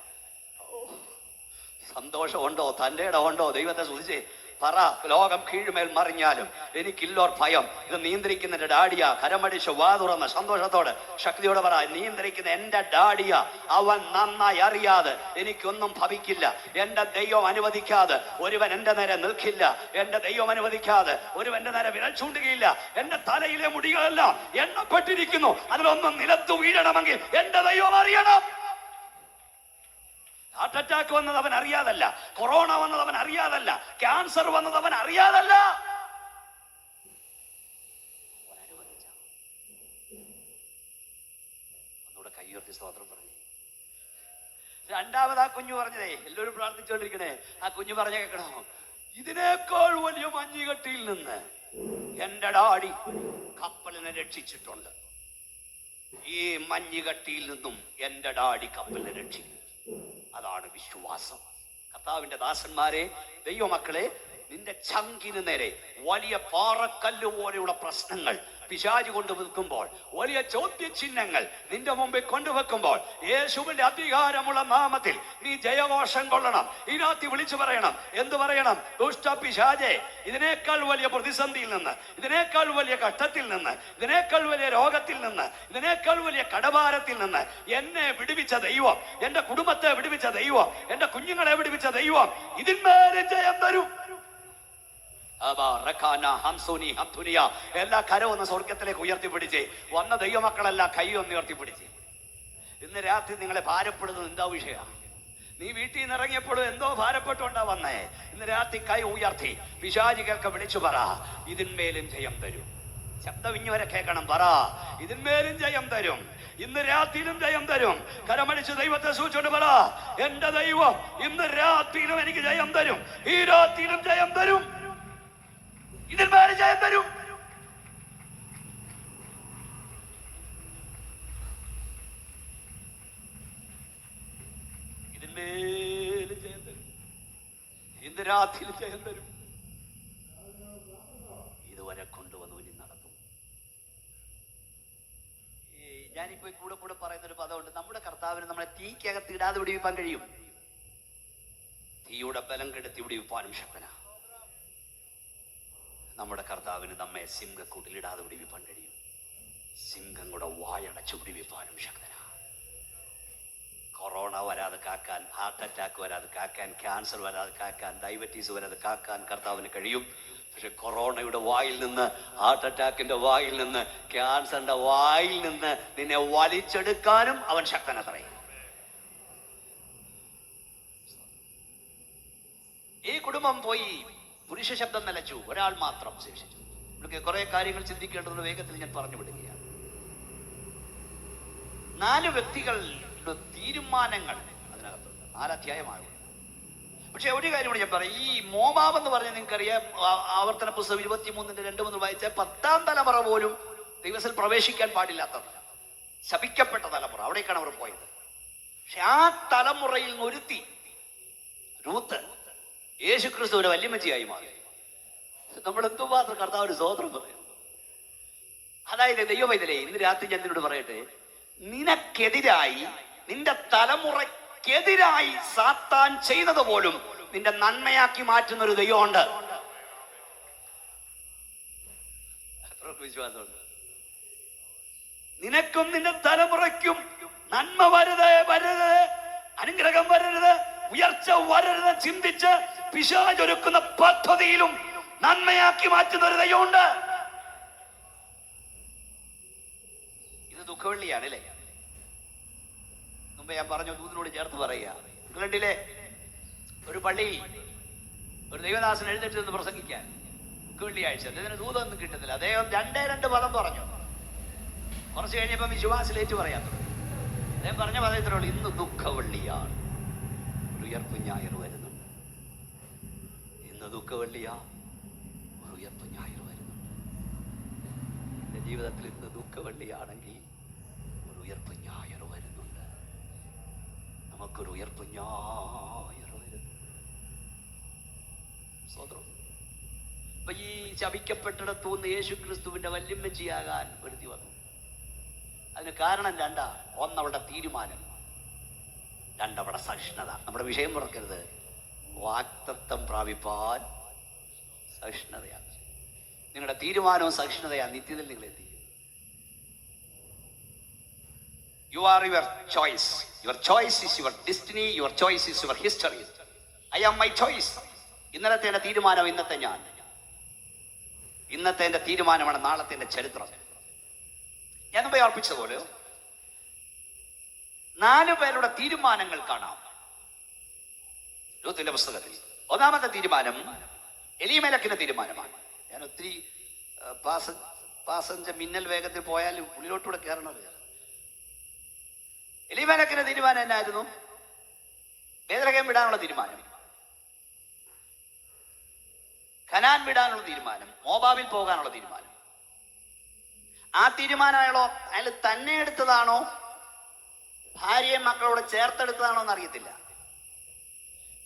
സന്തോഷമുണ്ടോ? തന്റെ ഇടമുണ്ടോ? ദൈവത്തെ സ്തുതിച്ചേ പറ. ലോകം കീഴ്മേൽ മറിഞ്ഞാലും എനിക്കില്ലോർ ഭയം, ഇത് നിയന്ത്രിക്കുന്നതിന്റെ ഡാഡിയ. കരമടിച്ച് വാ തുറന്ന് സന്തോഷത്തോടെ ശക്തിയോടെ പറ, നിയന്ത്രിക്കുന്ന എന്റെ ഡാഡിയ. അവൻ നന്നായി അറിയാതെ എനിക്കൊന്നും ഭവിക്കില്ല. എന്റെ ദൈവം അനുവദിക്കാതെ ഒരുവൻ എന്റെ നേരെ നിൽക്കില്ല. എന്റെ ദൈവം അനുവദിക്കാതെ ഒരുവന്റെ നേരെ വിരൽ ചൂണ്ടുകയില്ല. എന്റെ തലയിലെ മുടികളെല്ലാം എണ്ണപ്പെട്ടിരിക്കുന്നു. അതിലൊന്നും നിലത്തു വീഴണമെങ്കിൽ എന്റെ ദൈവം അറിയണം. ഹാർട്ട് അറ്റാക്ക് വന്നത് അവൻ അറിയാതല്ല, കൊറോണ വന്നത് അവൻ അറിയാതല്ല, ക്യാൻസർ വന്നത് അവൻ അറിയാതല്ല. ഒന്നുകൂടെ കൈയുയർത്തി സ്തോത്രം പറഞ്ഞു. രണ്ടാമത് ആ കുഞ്ഞു പറഞ്ഞതേ, എല്ലാവരും പ്രാർത്ഥിച്ചുകൊണ്ടിരിക്കണേ. ആ കുഞ്ഞു പറഞ്ഞ കേൾക്കണോ? ഇതിനേക്കാൾ വലിയ മഞ്ഞുകട്ടിയിൽ നിന്ന് എന്റെ ഡാഡി കപ്പലിനെ രക്ഷിച്ചിട്ടുണ്ട്. ഈ മഞ്ഞുകട്ടിയിൽ നിന്നും എന്റെ ഡാഡി കപ്പലിനെ രക്ഷിക്കും. അതാണ് വിശ്വാസം. കർത്താവിന്റെ ദാസന്മാരെ, ദൈവമക്കളെ, നിന്റെ ചങ്കിന് നേരെ വലിയ പാറക്കല്ല് പോലെയുള്ള പ്രശ്നങ്ങൾ പിശാച് കൊണ്ടു നിൽക്കുമ്പോൾ, വലിയ ചോദ്യചിഹ്നങ്ങൾ നിന്റെ മുമ്പിൽ കൊണ്ടുവെക്കുമ്പോൾ, യേശുവിന്റെ അധികാരമുള്ള നാമത്തിൽ നീ ജയഘോഷം കൊള്ളണം. ഇതിനകത്ത് വിളിച്ചു പറയണം. എന്ത് പറയണം? ദുഷ്ട പിശാചേ, ഇതിനേക്കാൾ വലിയ പ്രതിസന്ധിയിൽ നിന്ന്, ഇതിനേക്കാൾ വലിയ കഷ്ടത്തിൽ നിന്ന്, ഇതിനേക്കാൾ വലിയ രോഗത്തിൽ നിന്ന്, ഇതിനേക്കാൾ വലിയ കടഭാരത്തിൽ നിന്ന് എന്നെ വിടുവിച്ച ദൈവം, എന്റെ കുടുംബത്തെ വിടുവിച്ച ദൈവം, എന്റെ കുഞ്ഞുങ്ങളെ വിടുവിച്ച ദൈവം ഇതിന്മേൽ ജയം തരും. എല്ലാ കരവൊന്ന് സ്വർഗത്തിലേക്ക് ഉയർത്തിപ്പിടിച്ചേ. വന്ന ദൈവമക്കളെല്ലാം കൈ ഒന്ന് ഉയർത്തിപ്പിടിച്ചേ. ഇന്ന് രാത്രി നിങ്ങളെ ഭാരപ്പെടുന്നത് എന്താ വിഷയമാണ്? നീ വീട്ടിൽ നിന്ന് ഇറങ്ങിയപ്പോഴും എന്തോ ഭാരപ്പെട്ടുകൊണ്ടാ വന്നേ. ഇന്ന് രാത്രി കൈ ഉയർത്തി പിശാചികൾക്ക് വിളിച്ചു പറ, ഇതിന്മേലും ജയം തരും. ശബ്ദം ഇഞ്ഞുവരെ കേൾക്കണം. പറ, ഇതിന്മേലും ജയം തരും. ഇന്ന് രാത്രിയിലും ജയം തരും. കരമടിച്ച് ദൈവത്തെ സൂചിച്ചുകൊണ്ട് പറ, എന്റെ ദൈവം ഇന്ന് രാത്രിയിലും എനിക്ക് ജയം തരും. ഈ രാത്രിയിലും ജയം തരും. ഇതിന്മേൽ ജയം തരും. മേലും ജയം തരും, ഇന്ന് രാത്രി ജയം തരും. ഇതുവരെ കൊണ്ടുവന്നു ഇനി നടത്തും. ഞാനിപ്പോ കൂടെ കൂടെ പറയുന്നൊരു പദമുണ്ട്, നമ്മുടെ കർത്താവിന് നമ്മളെ തീക്കകത്ത് ഇടാതെ വിടിവിപ്പാൻ കഴിയും. തീയുടെ ബലം കെടുത്തി വിടിവിപ്പാനും ശക്തനാ. നമ്മുടെ കർത്താവിന് നമ്മെ സിംഹക്കൂട്ടിലിടാതെ വിടിവിപ്പാൻ കഴിയും. സിംഹം കൂടെ വായടച്ചു വിടിവിപ്പാനും ശക്തനാ. കൊറോണ വരാതെ കാക്കാൻ, ഹാർട്ട് അറ്റാക്ക് വരാതെ കാക്കാൻ, ക്യാൻസർ വരാതെ കാക്കാൻ, ഡയബറ്റീസ് വരാതെ കാക്കാൻ കർത്താവിന് കഴിയും. പക്ഷെ കൊറോണയുടെ വായിൽ നിന്ന്, ഹാർട്ട് അറ്റാക്കിന്റെ വായിൽ നിന്ന്, ക്യാൻസറിന്റെ വായിൽ നിന്ന് നിന്നെ വലിച്ചെടുക്കാനും അവൻ ശക്തനത്രേ. ഈ കുടുംബം പോയി, പുരുഷ ശബ്ദം നിലച്ചു, ഒരാൾ മാത്രം ശേഷിച്ചു. നമുക്ക് കുറെ കാര്യങ്ങൾ ചിന്തിക്കേണ്ടതുള്ള വേഗത്തിൽ ഞാൻ പറഞ്ഞു വിടുകയാണ്. 4 വ്യക്തികളുടെ തീരുമാനങ്ങൾ അതിനകത്തുണ്ട്, 4 അധ്യായമാണ്. പക്ഷെ ഒരു കാര്യം കൂടി ഞാൻ പറയാം. ഈ മോവാബ് എന്ന് പറഞ്ഞാൽ നിങ്ങൾക്കറിയാം, ആവർത്തന പുസ്തകം 23:2-3 വായിച്ച 10ാം തലമുറ പോലും ദൈവത്തിൽ പ്രവേശിക്കാൻ പാടില്ലാത്തത്, ശപിക്കപ്പെട്ട തലമുറ, അവിടേക്കാണ് അവർ പോയത്. പക്ഷെ ആ തലമുറയിൽ ഒരുത്തി, രൂത്ത്, യേശുക്രിസ്തുവിന്റെ വല്യമ്മച്ചിയായി മാറി. നമ്മൾ എന്തുമാത്രം കർത്താവിന് സ്തോത്രം പറയും. അതായത് ദൈവവൈതലേ, ഇന്ന് രാത്രി ഞാൻ നിന്നോട് പറയട്ടെ, നിനക്കെതിരായി, നിന്റെ തലമുറയ്ക്കെതിരായി സാത്താൻ ചെയ്തത് പോലും നിന്റെ നന്മയാക്കി മാറ്റുന്ന ഒരു ദൈവമുണ്ട്. വിശ്വാസമുണ്ട്. നിനക്കും നിന്റെ തലമുറയ്ക്കും നന്മ വരരുത്, അനുഗ്രഹം വരരുത്, ഉയർച്ച വരരുത് ചിന്തിച്ച് പിശാചൊരുക്കുന്ന പദ്ധതിയിലും നന്മയാക്കി മാറ്റുന്ന ഒരു ദൈവമുണ്ട്. ഇത് ദുഃഖവെള്ളിയാണ് അല്ലേ? മുമ്പ് ഞാൻ പറഞ്ഞു, ദൂതിനോട് ചേർത്ത് പറയുക. ഇംഗ്ലണ്ടിലെ ഒരു പള്ളിയിൽ ഒരു ദൈവദാസൻ എഴുന്നേറ്റ് നിന്ന് പ്രസംഗിക്കാൻ വെള്ളിയാഴ്ച. ഇതിന് ദൂതൊന്നും കിട്ടുന്നില്ല. അദ്ദേഹം 2 പദം പറഞ്ഞു. കുറച്ച് കഴിഞ്ഞപ്പോൾ വിശ്വാസിലേറ്റ് പറയാൻ തുടങ്ങി. അദ്ദേഹം പറഞ്ഞ പദത്തിലുള്ളൂ, ഇന്ന് ദുഃഖവെള്ളിയാണ്, ഒരു ഉയർപ്പ് ഞായർ വരുന്നുണ്ട്. ഇന്ന് ദുഃഖവെള്ളിയാ, ഒരു ഉയർപ്പ് ഞായർ വരുന്നുണ്ട്. എന്റെ ജീവിതത്തിൽ ഇന്ന് ദുഃഖവെള്ളിയാണെങ്കിൽ ഒരു ഉയർപ്പ് ഞായർ വരുന്നുണ്ട്. നമുക്കൊരു ഉയർപ്പ് ഞായർ വരുന്നു. സ്വതന്ത്രം. അപ്പൊ ഈ ശപിക്കപ്പെട്ടിടത്തുനിന്ന് യേശു ക്രിസ്തുവിന്റെ വല്യമ്മച്ചിയാകാൻ ഒരുത്തി വന്നു. അതിന് കാരണം 2. 1 അവളുടെ തീരുമാനം, 2 അവളുടെ സഹിഷ്ണുത. നമ്മുടെ വിഷയം മറക്കരുത്, വാക്തത്വം പ്രാപിപ്പാൻ സഹിഷ്ണുതയാണ്. നിങ്ങളുടെ തീരുമാനവും സഹിഷ്ണുതയാണ് നിത്യത്തിൽ നിങ്ങൾ എത്തിക്കും. You are your choice. Your choice is your destiny. Your choice is your history. I am my choice. ഇന്നലത്തെ എൻ്റെ തീരുമാനം ഇന്നത്തെ ഞാൻ. ഇന്നത്തെ എൻ്റെ തീരുമാനമാണ് നാളത്തെ എൻ്റെ ചരിത്രം. ഞാൻ മുമ്പേ ഓർപ്പിച്ചതുപോലെ 4 പേരുടെ തീരുമാനങ്ങൾ കാണാം രൂത്തിന്റെ പുസ്തകത്തിൽ. 1ാമത്തെ തീരുമാനം എലീമേലെക്കിന്റെ തീരുമാനമാണ്. ഞാൻ ഒത്തിരി പാസഞ്ചർ മിന്നൽ വേഗത്തിൽ പോയാൽ ഉള്ളിലോട്ടൂടെ കയറണത്. എലീമേലെക്കിന്റെ തീരുമാനം എന്നായിരുന്നു? ബേത്ലഹേം വിടാനുള്ള തീരുമാനം, കനാൻ വിടാനുള്ള തീരുമാനം, മോവാബിൽ പോകാനുള്ള തീരുമാനം. ആ തീരുമാനം അയാൾ തന്നെ എടുത്തതാണോ ഭാര്യയും മക്കളോട് ചേർത്തെടുത്തതാണോ എന്ന് അറിയത്തില്ല.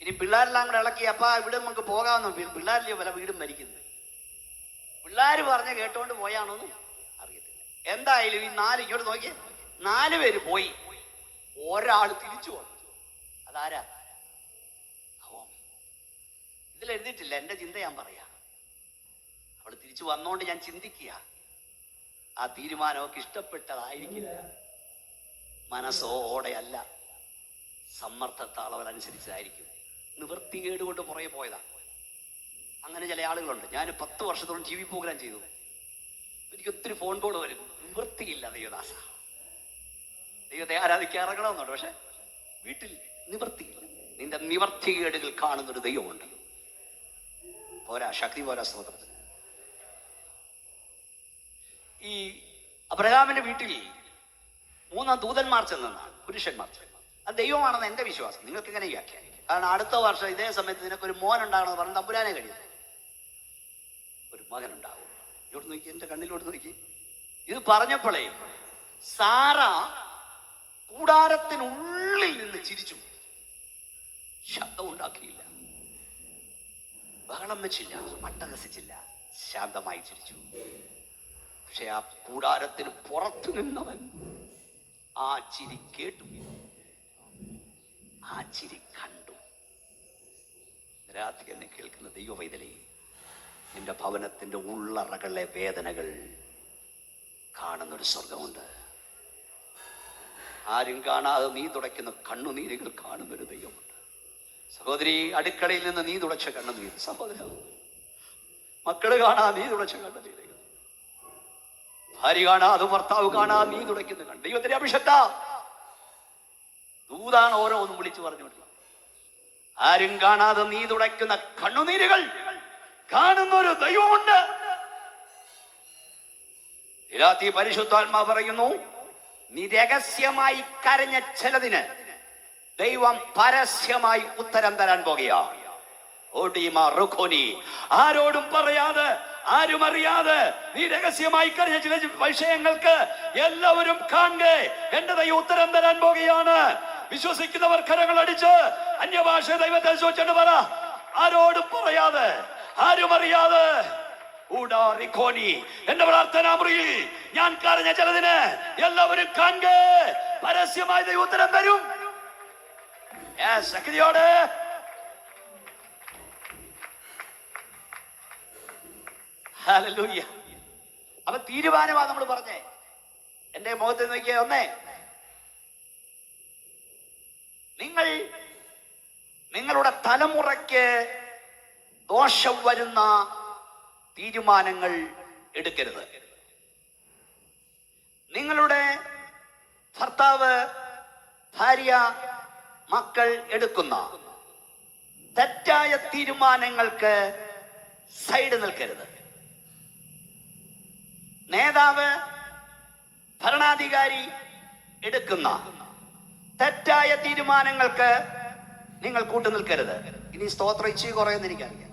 ഇനി പിള്ളേരെല്ലാം കൂടെ ഇളക്കി, അപ്പാ ഇവിടെ നമുക്ക് പോകാമെന്ന്, പിള്ളേരിലെ പല വീടും ഭരിക്കുന്നത്, പിള്ളേർ പറഞ്ഞ് കേട്ടോണ്ട് പോയാണോന്ന് അറിയത്തില്ല. എന്തായാലും ഈ 4, ഇങ്ങോട്ട് നോക്കിയേ, 4 പേര് പോയി, ഒരാൾ തിരിച്ചു വന്നു. അതാരാ? ഇതിൽ എഴുതിയിട്ടില്ല, എന്റെ ചിന്ത ഞാൻ പറയാ. അവൾ തിരിച്ചു വന്നോണ്ട് ഞാൻ ചിന്തിക്കുക, ആ തീരുമാനമൊക്കെ ഇഷ്ടപ്പെട്ടതായിരിക്കില്ല, മനസ്സോടെയല്ല, സമ്മർദ്ദത്താൽ അവൾ അനുസരിച്ചതായിരിക്കും. നിവൃത്തികേട് കൊണ്ട് പുറകെ പോയതാണ്. അങ്ങനെ ചില ആളുകളുണ്ട്. ഞാൻ 10 വർഷത്തോളം TV പ്രോഗ്രാം ചെയ്തു. എനിക്ക് ഒത്തിരി ഫോൺ കോൾ വരും, നിവൃത്തിയില്ല ദൈവദാസ, ദൈവത്തെ ആരാധിക്കാൻ ഇറങ്ങണമെന്നുണ്ട്, പക്ഷെ വീട്ടിൽ നിവൃത്തിയില്ല. നിന്റെ നിവർത്തികേടുകൾ കാണുന്നൊരു ദൈവമുണ്ട്. പോരാ, ശക്തി പോരാ സ്തോത്രത്തിന്. ഈ അബ്രഹാമിന്റെ വീട്ടിൽ 3 ദൂതന്മാർ ചെന്നാണ്, പുരുഷന്മാർ. അത് ദൈവമാണെന്ന് എന്റെ വിശ്വാസം. നിങ്ങൾക്ക് ഇങ്ങനെ വ്യാഖ്യാനിക്കാം. കാരണം അടുത്ത വർഷം ഇതേ സമയത്ത് നിനക്കൊരു മോൻ ഉണ്ടാകണമെന്ന് പറഞ്ഞ് തമ്പുരാനെ കഴിയും, ഒരു മകൻ ഉണ്ടാവും. ഇങ്ങോട്ട് നോക്കി, എന്റെ കണ്ണിലോട്ട് നോക്കി. ഇത് പറഞ്ഞപ്പോഴേ സാറ കൂടാരത്തിനുള്ളിൽ നിന്ന് ചിരിച്ചു. ശബ്ദം ഉണ്ടാക്കിയില്ല, ബഹളം വെച്ചില്ല, മട്ടഹസിച്ചില്ല, ശാന്തമായി ചിരിച്ചു. പക്ഷെ ആ കൂടാരത്തിന് പുറത്തു നിന്നവൻ ആ ചിരി കേട്ടു, ആ ചിരി കണ്ടു. രാത്രി എന്നെ കേൾക്കുന്ന ദൈവവൈതലേ, നിന്റെ ഭവനത്തിന്റെ ഉള്ളറകളിലെ വേദനകൾ കാണുന്നൊരു സ്വർഗമുണ്ട്. ആരും കാണാതെ നീ തുടയ്ക്കുന്ന കണ്ണുനീരുകൾ കാണുന്നൊരു ദൈവമുണ്ട്. സഹോദരി, അടുക്കളയിൽ നിന്ന് നീ തുടച്ച കണ്ണുനീര്, സഹോദര മക്കള് കാണാതെ നീ തുടച്ച കണ്ണുനീരുകൾ, ഭാര്യ കാണാതെ ഭർത്താവ് കാണാതെ നീ തുടയ്ക്കുന്ന കണ്ണ്. ദൈവത്തിന്റെ അഭിഷക്ത ദൂതാണ് ഓരോന്നും വിളിച്ചു പറഞ്ഞുകൊണ്ടില്ല. ആരും കാണാതെ നീ തുടയ്ക്കുന്ന കണ്ണുനീരുകൾ കാണുന്നൊരു ദൈവമുണ്ട്. രാത്രി പരിശുദ്ധാത്മാവ് പറയുന്നു, നീ രഹസ്യമായി കരഞ്ഞ ചിലതിന് ദൈവം പരസ്യമായി ഉത്തരം തരാൻ പോകുകയാണ്. ആരോടും പറയാതെ, ആരും അറിയാതെ നീ രഹസ്യമായി കരഞ്ഞ ചില വിഷയങ്ങൾക്ക് എല്ലാവരും കാണുക എന്റെ ദൈവം ഉത്തരം തരാൻ പോകുകയാണ്. വിശ്വസിക്കുന്നവർ കരങ്ങൾ അടിച്ച് അന്യഭാഷ ദൈവത്തെ ചോദിച്ചിട്ട് പറ, ആരോടും പറയാതെ, ആരും അറിയാതെ എന്റെ പ്രാർത്ഥനാ മുറിയിൽ ഞാൻ കരഞ്ഞ ചിലതിന് എല്ലാവരും കാണുക, പരസ്യമായി ദൈവം ഉത്തരം തരും. ശക്തിയോടെ അപ്പൊ തീരുമാനമാണ് നമ്മൾ പറഞ്ഞേ. എന്റെ മുഖത്ത് നോക്കിയ ഒന്നേ, നിങ്ങളുടെ തലമുറയ്ക്ക് ദോഷം വരുന്ന തീരുമാനങ്ങൾ എടുക്കരുത്. നിങ്ങളുടെ ഭർത്താവ്, ഭാര്യ, മക്കൾ എടുക്കുന്ന തെറ്റായ തീരുമാനങ്ങൾക്ക് സൈഡ് നിൽക്കരുത്. നേതാവ്, ഭരണാധികാരി എടുക്കുന്ന തെറ്റായ തീരുമാനങ്ങൾക്ക് നിങ്ങൾ കൂട്ടുനിൽക്കരുത്. ഇനി സ്തോത്രം ഇച്ചി കുറയെന്ന് എനിക്കറിയാം.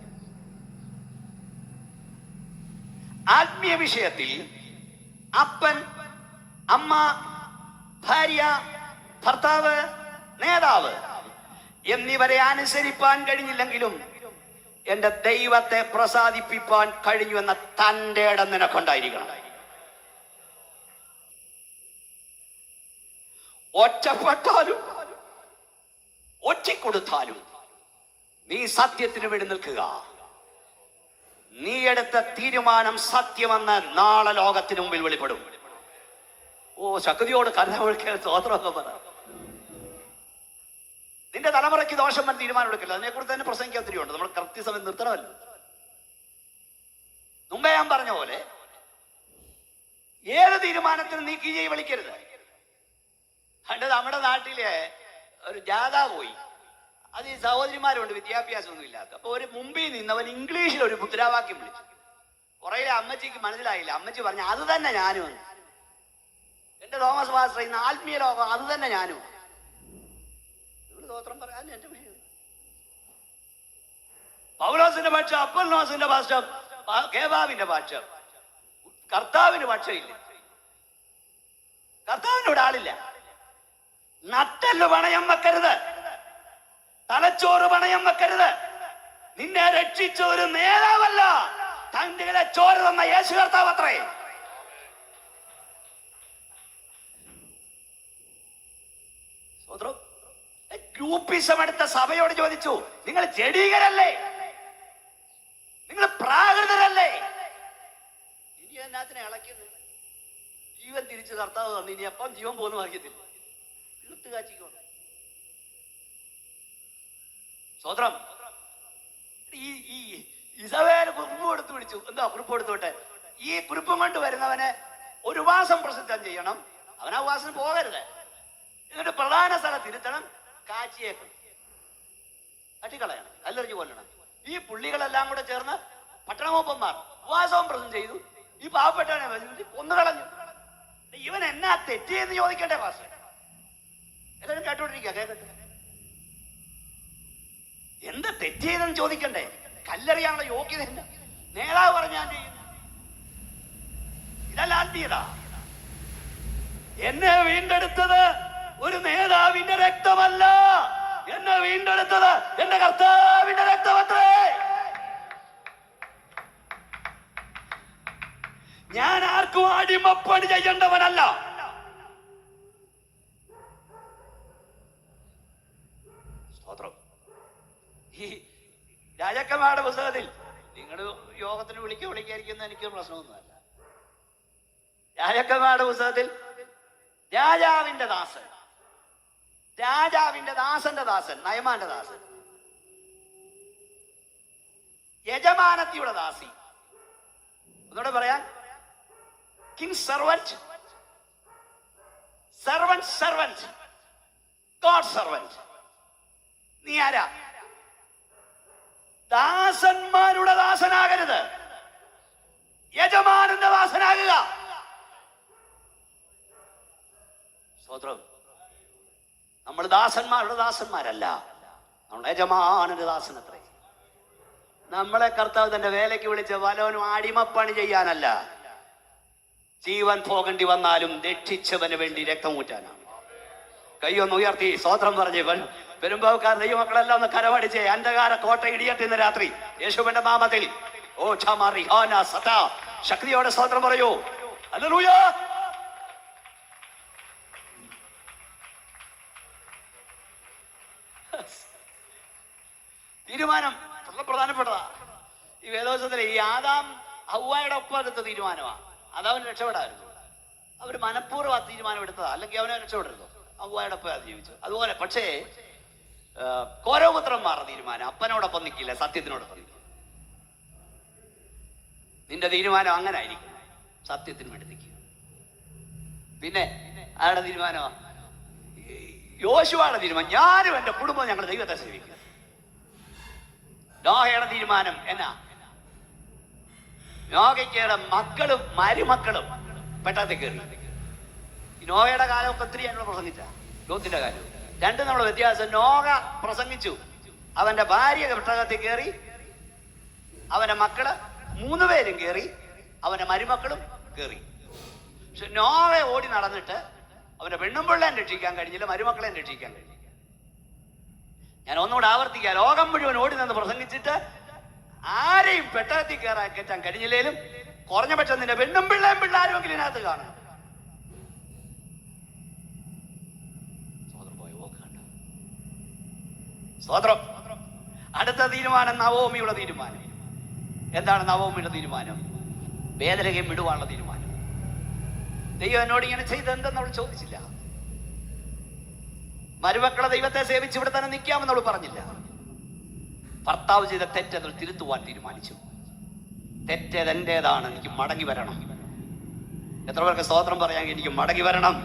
ആത്മീയ വിഷയത്തിൽ അപ്പൻ, അമ്മ, ഭാര്യ, ഭർത്താവ്, നേതാവ് എന്നിവരെ അനുസരിപ്പാൻ കഴിഞ്ഞില്ലെങ്കിലും എന്റെ ദൈവത്തെ പ്രസാദിപ്പിക്കാൻ കഴിഞ്ഞു എന്ന തന്റെ ഇടം നിനക്കുണ്ടായിരിക്കണം. ഒറ്റപ്പെട്ടാലും ഒറ്റിക്കൊടുത്താലും നീ സത്യത്തിന് വേണ്ടി നിൽക്കുക. നീ എടുത്ത തീരുമാനം സത്യമെന്ന് നാളെ ലോകത്തിന് മുമ്പിൽ വെളിപ്പെടും. ശക്തിയോട് കരഞ്ഞ സ്തോത്രമൊക്കെ പറ. നിന്റെ തലമുറയ്ക്ക് ദോഷം വന്ന് തീരുമാനം എടുക്കില്ല. അതിനെക്കുറിച്ച് തന്നെ പ്രസംഗിക്കാൻ ഒത്തിരി ഉണ്ട്. നമ്മൾ കൃത്യസമയം നിർത്തണമല്ലോ. മുമ്പേ ഞാൻ പറഞ്ഞ പോലെ ഏത് തീരുമാനത്തിനും നീ കീഴെ വിളിക്കരുത്. പണ്ട് നമ്മുടെ നാട്ടിലെ ഒരു ജാഥ പോയി. അത് ഈ സഹോദരിമാരുണ്ട്, വിദ്യാഭ്യാസമൊന്നും ഇല്ലാത്ത. അപ്പൊ ഒരു മുമ്പിൽ നിന്നവൻ ഇംഗ്ലീഷിൽ ഒരു മുദ്രാവാക്യം വിളിച്ചു. കുറേ അമ്മച്ചിക്ക് മനസ്സിലായില്ല. അമ്മച്ചി പറഞ്ഞു, അത് തന്നെ ഞാനും. എന്റെ തോമസ് മാസ്റ്റർ, ഇന്ന് ആത്മീയ ലോകം അത് തന്നെ ഞാനും. സ്തോത്രം പറയാൻ എന്റെ വിഷയം. പൗലോസിന്റെ പക്ഷം, അപ്പൊല്ലോസിന്റെ പക്ഷം, കേബാവിന്റെ പക്ഷം, കർത്താവിന് പക്ഷമില്ല. കർത്താവിനോട് ആളില്ല. നട്ടല് പണയം വെക്കരുത്, തലച്ചോറ് പണയം വെക്കരുത്. നിന്നെ രക്ഷിച്ച ഒരു നേതാവല്ല, തന്റെ ചോര തന്ന യേശു കർത്താവ് അത്രേ. ഗ്രൂപ്പിസം എടുത്ത സഭയോട് ചോദിച്ചു, നിങ്ങൾ ജഡീകരല്ലേ, നിങ്ങൾ പ്രാകൃതരല്ലേ, ഇനി എന്നാത്തിനെ ഇളക്കുന്നത്? ജീവൻ തിരിച്ച് കർത്താവ് തന്നു, ഇനി അപ്പം ജീവൻ പോകുന്ന ഭാഗ്യത്തില്ല. തീർത്ത് കാച്ചിക്കോണം. സ്വതന്ത്രം ഈ ഇസവേല് കുറിപ്പ് കൊടുത്ത് വിളിച്ചു. എന്താ കുറിപ്പ് കൊടുത്തോട്ടെ? ഈ കുറിപ്പും കൊണ്ട് വരുന്നവനെ ഒരു മാസം പ്രസിദ്ധം ചെയ്യണം. അവൻ ആ വാസന പോകരുത്. എന്നിട്ട് പ്രധാന സ്ഥലത്ത് ഇരുത്തണം, കാച്ചിയേക്കണം, തട്ടിക്കളയണം, കല്ലെറിഞ്ഞു കൊല്ലണം. ഈ പുള്ളികളെല്ലാം കൂടെ ചേർന്ന് പട്ടണമൂപ്പന്മാർ ഉപവാസവും പ്രസിദ്ധം ചെയ്തു. ഈ പാവപ്പെട്ടവനെ കൊന്നു കളഞ്ഞു. ഇവൻ എന്നാ തെറ്റിയെന്ന് ചോദിക്കണ്ടേ? വാസന എല്ലാവരും കേട്ടോണ്ടിരിക്കുക, കേൾക്കട്ടെ. എന്താ തെറ്റിയതെന്ന് ചോദിക്കണ്ടേ? കല്ലെറിയാനുള്ള യോഗ്യത എന്താ? നേതാവ് പറഞ്ഞാൽ ചെയ്യുന്നു. ഇതല്ല ആത്മീയത. എന്നെ വീണ്ടെടുത്തത് ഒരു നേതാവിന്റെ രക്തമല്ല, എന്നെ വീണ്ടെടുത്തത് എന്റെ കർത്താവിന്റെ രക്തമത്രേ. ഞാൻ ആർക്കും അടിമപ്പണി ചെയ്യേണ്ടവനല്ല. സ്തോത്രം. ഈ രാജാക്കന്മാരുടെ പുസ്തകത്തിൽ നിങ്ങൾ യോഗത്തിന് വിളിക്കാതിരിക്കുന്ന എനിക്ക് പ്രശ്നമൊന്നുമല്ല. രാജാക്കന്മാരുടെ പുസ്തകത്തിൽ രാജാവിന്റെ ദാസൻ, രാജാവിന്റെ ദാസന്റെ ദാസൻ, നയമാന്റെ ദാസൻ, യജമാനത്തിയുടെ ദാസി. ഒന്നുകൂടെ പറയാൻ, king servant, servant servant, God servant. നീ ആരാ? ദാസന്മാരുടെ ദാസനാകരുത്, യജമാനന്റെ ദാസനാകുക. സ്തോത്രം. നമ്മൾ ദാസന്മാരുടെ ദാസന്മാരല്ല, നമ്മൾ യജമാനന്റെ ദാസനത്രേ. നമ്മളെ കർത്താവ് തന്റെ വേലയ്ക്ക് വിളിച്ച വല്ലവനും അടിമപ്പണി ചെയ്യാനല്ല, ജീവൻ പോകേണ്ടി വന്നാലും രക്ഷിച്ചവന് വേണ്ടി രക്തം ഊറ്റാനാണ്. കൈയൊന്ന് ഉയർത്തി സ്തോത്രം പറഞ്ഞ് പെരുമ്പാവക്കാർ ദൈവമക്കളെല്ലാം ഒന്ന് കരമടിച്ച് അന്ധകാര കോട്ട ഇടിയട്ടെ ഇന്ന് രാത്രി യേശുവിന്റെ നാമത്തിൽ. ഓ ഛമാറി ഹാന സതാ, ശക്തിയോടെ സ്തോത്രം പറയൂ. ഹല്ലേലൂയ. തീരുമാനം വളരെ പ്രധാനപ്പെട്ടതാ. ഈ വേദോത്സവത്തിലെ ഈ ആദാം ഹവ്വായുടെ ഒപ്പം എടുത്ത തീരുമാനമാണ്. അതവന് രക്ഷപ്പെടായിരുന്നു. അവർ മനഃപൂർവ്വം ആ തീരുമാനം എടുത്തതാ, അല്ലെങ്കിൽ അവനെ രക്ഷപ്പെടരുതോ. ഹവ്വായുടെ ഒപ്പം അത് ജീവിച്ചു. അതുപോലെ പക്ഷേ കോരപുത്രന്മാരുടെ തീരുമാനം അപ്പനോടൊപ്പം നിൽക്കില്ല, സത്യത്തിനോടൊപ്പം നിൽക്കില്ല. നിന്റെ തീരുമാനം അങ്ങനെ ആയിരിക്കും, സത്യത്തിന് വേണ്ടി നിൽക്കുക. പിന്നെ ആരുടെ തീരുമാനമാണ്? യോശുവയുടെ തീരുമാനം, ഞാനും എന്റെ കുടുംബം ഞങ്ങളുടെ ദൈവത്തെ സേവിക്കും. നോഹയുടെ തീരുമാനം എന്നാ? നോഹയ്ക്കയുടെ മക്കളും മരുമക്കളും പെട്ടത്തിൽ കയറി. നോഹയുടെ കാലമൊക്കെ ഒത്തിരി ഞങ്ങൾ പ്രസംഗിച്ച, ലോത്തിന്റെ കാലം രണ്ടും നമ്മൾ വ്യത്യാസം. നോഹ പ്രസംഗിച്ചു, അവന്റെ ഭാര്യ പെട്ടകത്തിൽ കയറി, അവന്റെ മക്കള് 3 പേരും കയറി, അവന്റെ മരുമക്കളും കയറി. പക്ഷെ നോഹ ഓടി നടന്നിട്ട് അവന്റെ പെണ്ണും പിള്ളേൻ രക്ഷിക്കാൻ കഴിഞ്ഞില്ല, മരുമക്കളെയും രക്ഷിക്കാൻ കഴിഞ്ഞില്ല. ഞാൻ ഒന്നുകൂടെ ആവർത്തിക്കാം, ലോകം മുഴുവൻ ഓടി നിന്ന് പ്രസംഗിച്ചിട്ട് ആരെയും പെട്ടകത്തിൽ കയറ്റാൻ കഴിഞ്ഞില്ലേലും കുറഞ്ഞ പക്ഷം നിന്റെ പെണ്ണും പിള്ളേരും ഇതിനകത്ത് കാണും. സ്തോത്രം. അടുത്ത തീരുമാനം നവോമിയുടെ തീരുമാനം. എന്താണ് നവോമിയുടെ തീരുമാനം? ബേഥലഹേം വിടുവാനുള്ള തീരുമാനം. ദൈവം എന്നോട് ഇങ്ങനെ ചെയ്തെന്തെന്ന് അവൾ ചോദിച്ചില്ല. മരുമക്കളെ ദൈവത്തെ സേവിച്ച് ഇവിടെ തന്നെ നിൽക്കാമെന്ന് അവൾ പറഞ്ഞില്ല. ഭർത്താവ് ചെയ്ത തെറ്റെന്ന് തിരുത്തുവാൻ തീരുമാനിച്ചു. തെറ്റേതെന്റേതാണ്, എനിക്ക് മടങ്ങി വരണം. എത്ര പേർക്ക് സ്തോത്രം പറയാൻ? എനിക്ക് മടങ്ങി വരണം.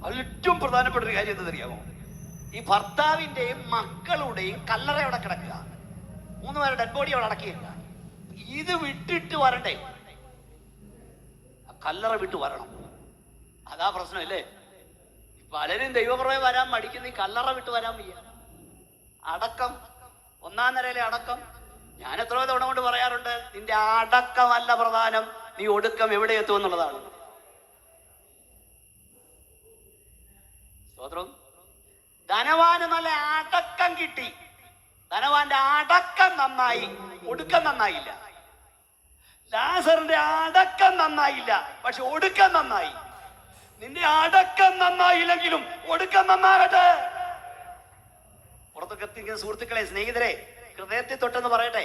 അതിൽ ഏറ്റവും പ്രധാനപ്പെട്ട ഒരു കാര്യം എന്തെന്നറിയാമോ? ഈ ഭർത്താവിന്റെയും മക്കളുടെയും കല്ലറ അവിടെ കിടക്കുക, 3 പേരുടെ ഡെഡ് ബോഡി അവിടെ അടക്കിയില്ല. ഇത് വിട്ടിട്ട് വരണ്ടേ? കല്ലറ വിട്ട് വരണം. അതാ പ്രശ്നമല്ലേ? പലരും ദൈവപുറമെ വരാൻ മടിക്കുന്ന ഈ കല്ലറ വിട്ട് വരാൻ വയ്യ. അടക്കം, 1-ാം നിരയിലെ അടക്കം. ഞാൻ എത്രയോ തവണ കൊണ്ട് പറയാറുണ്ട്, നിന്റെ അടക്കമല്ല പ്രധാനം, നീ ഒടുക്കം എവിടെ എത്തും എന്നുള്ളതാണ്. സ്തോത്രം. ധനവാന് നല്ല അടക്കം കിട്ടി, ധനവാന്റെ അടക്കം നന്നായി, ഒടുക്കം നന്നായില്ല. ലാസറിന്റെ അടക്കം നന്നായില്ല, പക്ഷെ ഒടുക്കം നന്നായി. നിന്റെ അടക്കം നന്നായില്ലെങ്കിലും ഒടുക്കം നന്നാകട്ടെ. പുറത്തൊക്കെ എത്തിക്കുന്ന സുഹൃത്തുക്കളെ, സ്നേഹിതരെ, ഹൃദയത്തിൽ തൊട്ടെന്ന് പറയട്ടെ,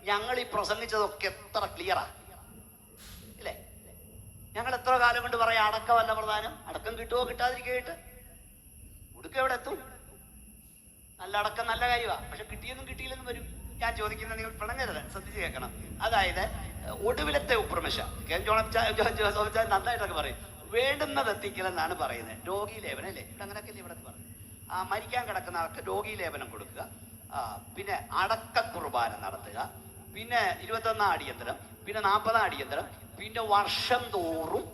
ഞങ്ങൾ ഈ പ്രസംഗിച്ചതൊക്കെ എത്ര ക്ലിയറാ ഇല്ലേ? ഞങ്ങൾ എത്ര കാലം കൊണ്ട് പറയാം അടക്കമല്ല പ്രധാനം. അടക്കം കിട്ടുമോ കിട്ടാതിരിക്കട്ട്, ഒടുക്കം എവിടെ എത്തും? നല്ല അടക്കം നല്ല കാര്യമാണ്, പക്ഷെ കിട്ടിയെന്നും കിട്ടിയില്ലെന്നും വരും. ഞാൻ ചോദിക്കുന്നത് നിങ്ങൾ പിണങ്ങരുത്, ശ്രദ്ധിച്ച് കേൾക്കണം. അതായത് ഒടുവിലത്തെ ഉപ്രമശ നന്നായിട്ടൊക്കെ പറയും, വേണ്ടുന്നത് എത്തിക്കലെന്നാണ് പറയുന്നത്. രോഗീ ലേപനം അല്ലേ, ഇവിടെ അങ്ങനെയൊക്കെ അല്ലേ ഇവിടെ പറയും. മരിക്കാൻ കിടക്കുന്ന ആൾക്ക് രോഗീ ലേപനം കൊടുക്കുക, പിന്നെ അടക്ക കുർബാന നടത്തുക, പിന്നെ 21-ാം അടിയന്തരം, പിന്നെ 40-ാം അടിയന്തരം, പിന്നെ വർഷം തോറും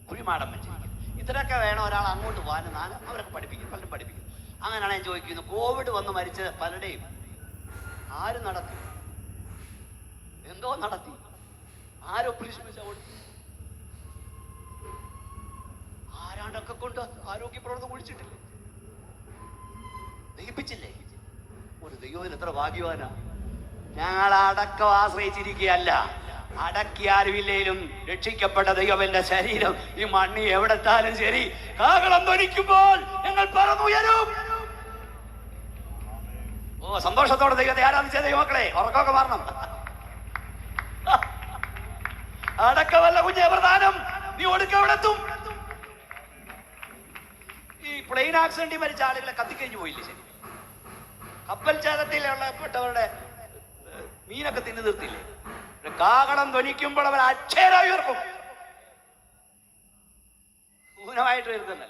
കുഴിമാടം വെച്ചിരിക്കും. ഇത്രയൊക്കെ വേണം ഒരാൾ അങ്ങോട്ട് പോകാനെന്നാണ് അവരൊക്കെ പഠിപ്പിക്കും, പലരും പഠിപ്പിക്കും. അങ്ങനെയാണ് ഞാൻ ചോദിക്കുന്നത്, കോവിഡ് വന്ന് മരിച്ച പലരുടെയും ആര് നടത്തി? എന്തോ നടത്തി, ആരോ പ്രീഷ്മിച്ച കൊടുത്തു, ആരാണ്ടൊക്കെ കൊണ്ട് ആരോഗ്യ പ്രവർത്തനം ഒഴിച്ചിട്ടില്ല. ദഹിപ്പിച്ചില്ലേ? ഒരു ദൈവത്തിന് എത്ര ഭാഗ്യവാനാ. ഞങ്ങൾ അടക്കം ആശ്രയിച്ചിരിക്കുകയല്ല, അടക്കിയാരുമില്ലേലും രക്ഷിക്കപ്പെട്ട ദൈവന്റെ ശരീരം ഈ മണ്ണി എവിടെത്താലും ശരി, കാഹളം ധ്വനിക്കുമ്പോൾ ഞങ്ങൾ പറന്നുയരും. ഓ, സന്തോഷത്തോടെ ദൈവത്തെ ആരാധിച്ച ദൈവമക്കളെ, ഉറക്കമൊക്കെ മാറണം. അടക്കമല്ല കുഞ്ഞെ പ്രധാനം, നീ ഒടുക്ക എവിടെത്തും. ഈ പ്ലെയിൻ ആക്സിഡന്റിൽ മരിച്ച ആളുകളെ കത്തിക്കഴിഞ്ഞു പോയില്ലേ? ശരി, കപ്പൽ ചേതത്തിലുള്ള പെട്ടവരുടെ മീനൊക്കെ തിന്നു തീർത്തില്ലേ? കാഹളം ധ്വനിക്കുമ്പോൾ അവർ അക്ഷരായി ഉയർക്കും. ഊനമായിട്ട് വരുന്നല്ല.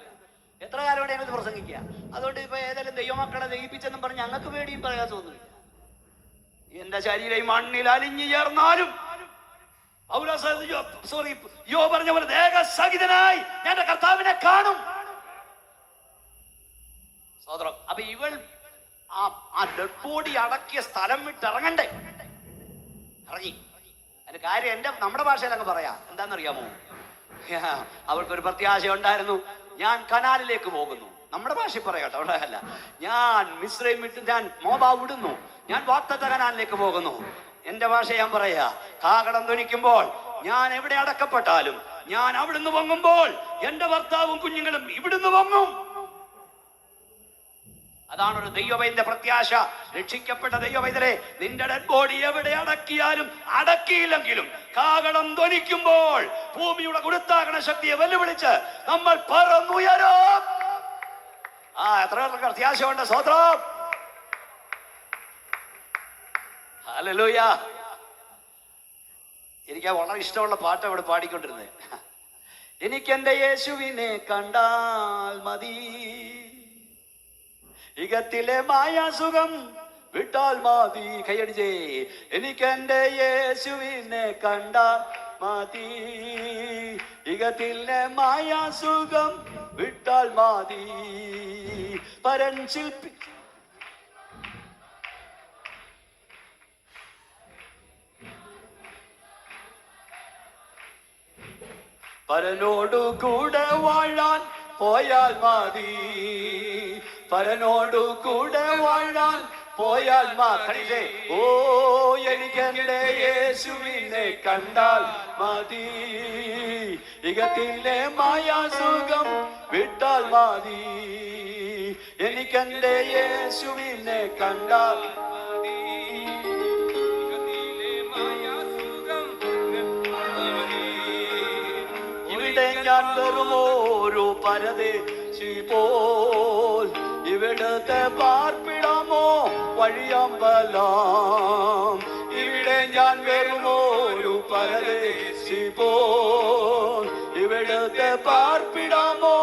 എത്ര കാലം ഇവിടെ ഞങ്ങൾക്ക് പ്രസംഗിക്കുക. അതുകൊണ്ട് ഇപ്പൊ ഏതായാലും ദൈവമക്കളെ ദഹിപ്പിച്ചെന്നും പറഞ്ഞ് ഞങ്ങൾക്ക് പേടിയും പ്രയാസമൊന്നുമില്ല. എന്റെ ശരീരം മണ്ണിൽ അലിഞ്ഞു ചേർന്നാലും യോ പറഞ്ഞ പോലെ ദേഹസഹിതനായി ഞാൻ എന്റെ കർത്താവിനെ കാണും. സഹോദരം, അപ്പൊ ഇവൾ ആ ഡെഡ് ബോഡി അടക്കിയ സ്ഥലം വിട്ടിറങ്ങണ്ടേ? ഇറങ്ങി. അതിന്റെ കാര്യം നമ്മുടെ ഭാഷയിൽ അങ്ങ് പറയാം. എന്താണെന്നറിയാമോ? അവൾക്കൊരു പ്രത്യാശ ഉണ്ടായിരുന്നു. ഞാൻ കനാലിലേക്ക് പോകുന്നു. നമ്മുടെ ഭാഷയിൽ പറയാട്ടോ, ഉണ്ടാകല്ല. ഞാൻ മിസ്രൈം വിട്ട് ഞാൻ മോവാബ് വിടുന്നു. ഞാൻ വാഗ്ദത്ത കനാലിലേക്ക് പോകുന്നു. എന്റെ ഭാഷ ഞാൻ പറയാ. കാഹളം ധ്വനിക്കുമ്പോൾ ഞാൻ എവിടെ അടക്കപ്പെട്ടാലും ഞാൻ അവിടുന്ന് പൊങ്ങുമ്പോൾ എന്റെ ഭർത്താവും കുഞ്ഞുങ്ങളും ഇവിടുന്ന് പൊങ്ങും. അതാണ് ഒരു ദൈവവൈദ്യ പ്രത്യാശ. രക്ഷിക്കപ്പെട്ട ദൈവവൈദ്യരെ, നിന്റെ ഡെഡ് ബോഡി എവിടെ അടക്കിയാലും അടക്കിയില്ലെങ്കിലും കാഹളം ധ്വനിക്കുമ്പോൾ ഭൂമിയുടെ ഗുരുത്വാകർഷണ ശക്തിയെ വെല്ലുവിളിച്ച് നമ്മൾ പറന്നുയരും. എത്ര പേർക്ക് പ്രത്യാശയുണ്ട്? സ്തോത്രം. ഹല്ലേലൂയ. എനിക്ക് വളരെ ഇഷ്ടമുള്ള പാട്ട് അവിടെ പാടിക്കൊണ്ടിരുന്നത്. എനിക്കെന്റെ യേശുവിനെ കണ്ടാൽ മതി, ഇകത്തിലെ മായാസുഖം വിട്ടാൽ മതി. കൈയടിച്ചേ. എനിക്കെന്റെ യേശുവിനെ കണ്ടാൽ മതി, ഇകത്തിലെ മായാസുഖം വിട്ടാൽ മതി. പരൻ ശില്പി പരനോടു കൂടെ വാഴാൻ പോയാൽ മതി, പരനോടു കൂടെ വാഴാൻ പോയാൽ മതി. ഓ, എനിക്കെന്റെ യേശുവിനെ കണ്ടാൽ മതി, ഇകത്തിലെ മായാസുഖം വിട്ടാൽ മതി. എനിക്കെന്റെ യേശുവിനെ കണ്ടാൽ മതി, ഇകത്തിലെ മായാസുഖം വിട്ടാൽ മതി. ഇവിടെ ഞാൻ വെറുമോരു പരദേശി പോൽ, ഇവിടത്തെ പാർപ്പിടാമോ വഴിയമ്പലം. ഇവിടെ ഞാൻ വെറുമോരു പരദേശി പോൽ, ഇവിടത്തെ പാർപ്പിടാമോ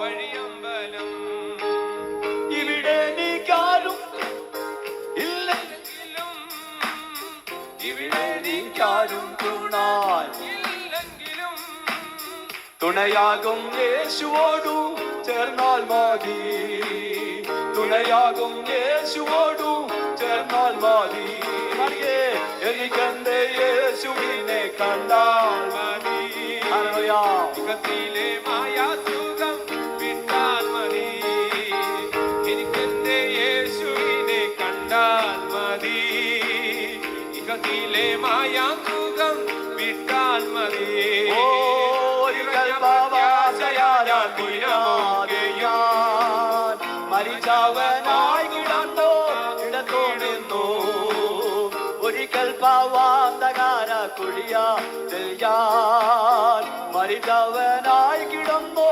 വഴിയമ്പലം. ഇവിടെ നീക്കാരും ഇല്ലെങ്കിലും, ഇവിടെ നീക്കാരും തുണായില്ലെങ്കിലും, തുണയാകും യേശുവോടു ചേർന്നാൽ മതി, തുണയാകും യേശുവോടു ചേർന്നാൽ മതി. എനിക്കെന്റെ യേശുവിനെ കണ്ടാൽ മതി, ഇകത്തിലെ മായാസുഖം വിട്ടാൽ മതി. എനിക്കെന്റെ യേശുവിനെ കണ്ടാൽ മതി, ഇകത്തിലെ മായാസുഖം വിട്ടാൽ മതി. മരിച്ചവനായി കിടന്നോ ഇടത്തോ നിന്നു, ഒരിക്കൽ പാവാന്തകാര കുഴിയാൽ ഞാൻ മരിച്ചവനായി കിടന്നോ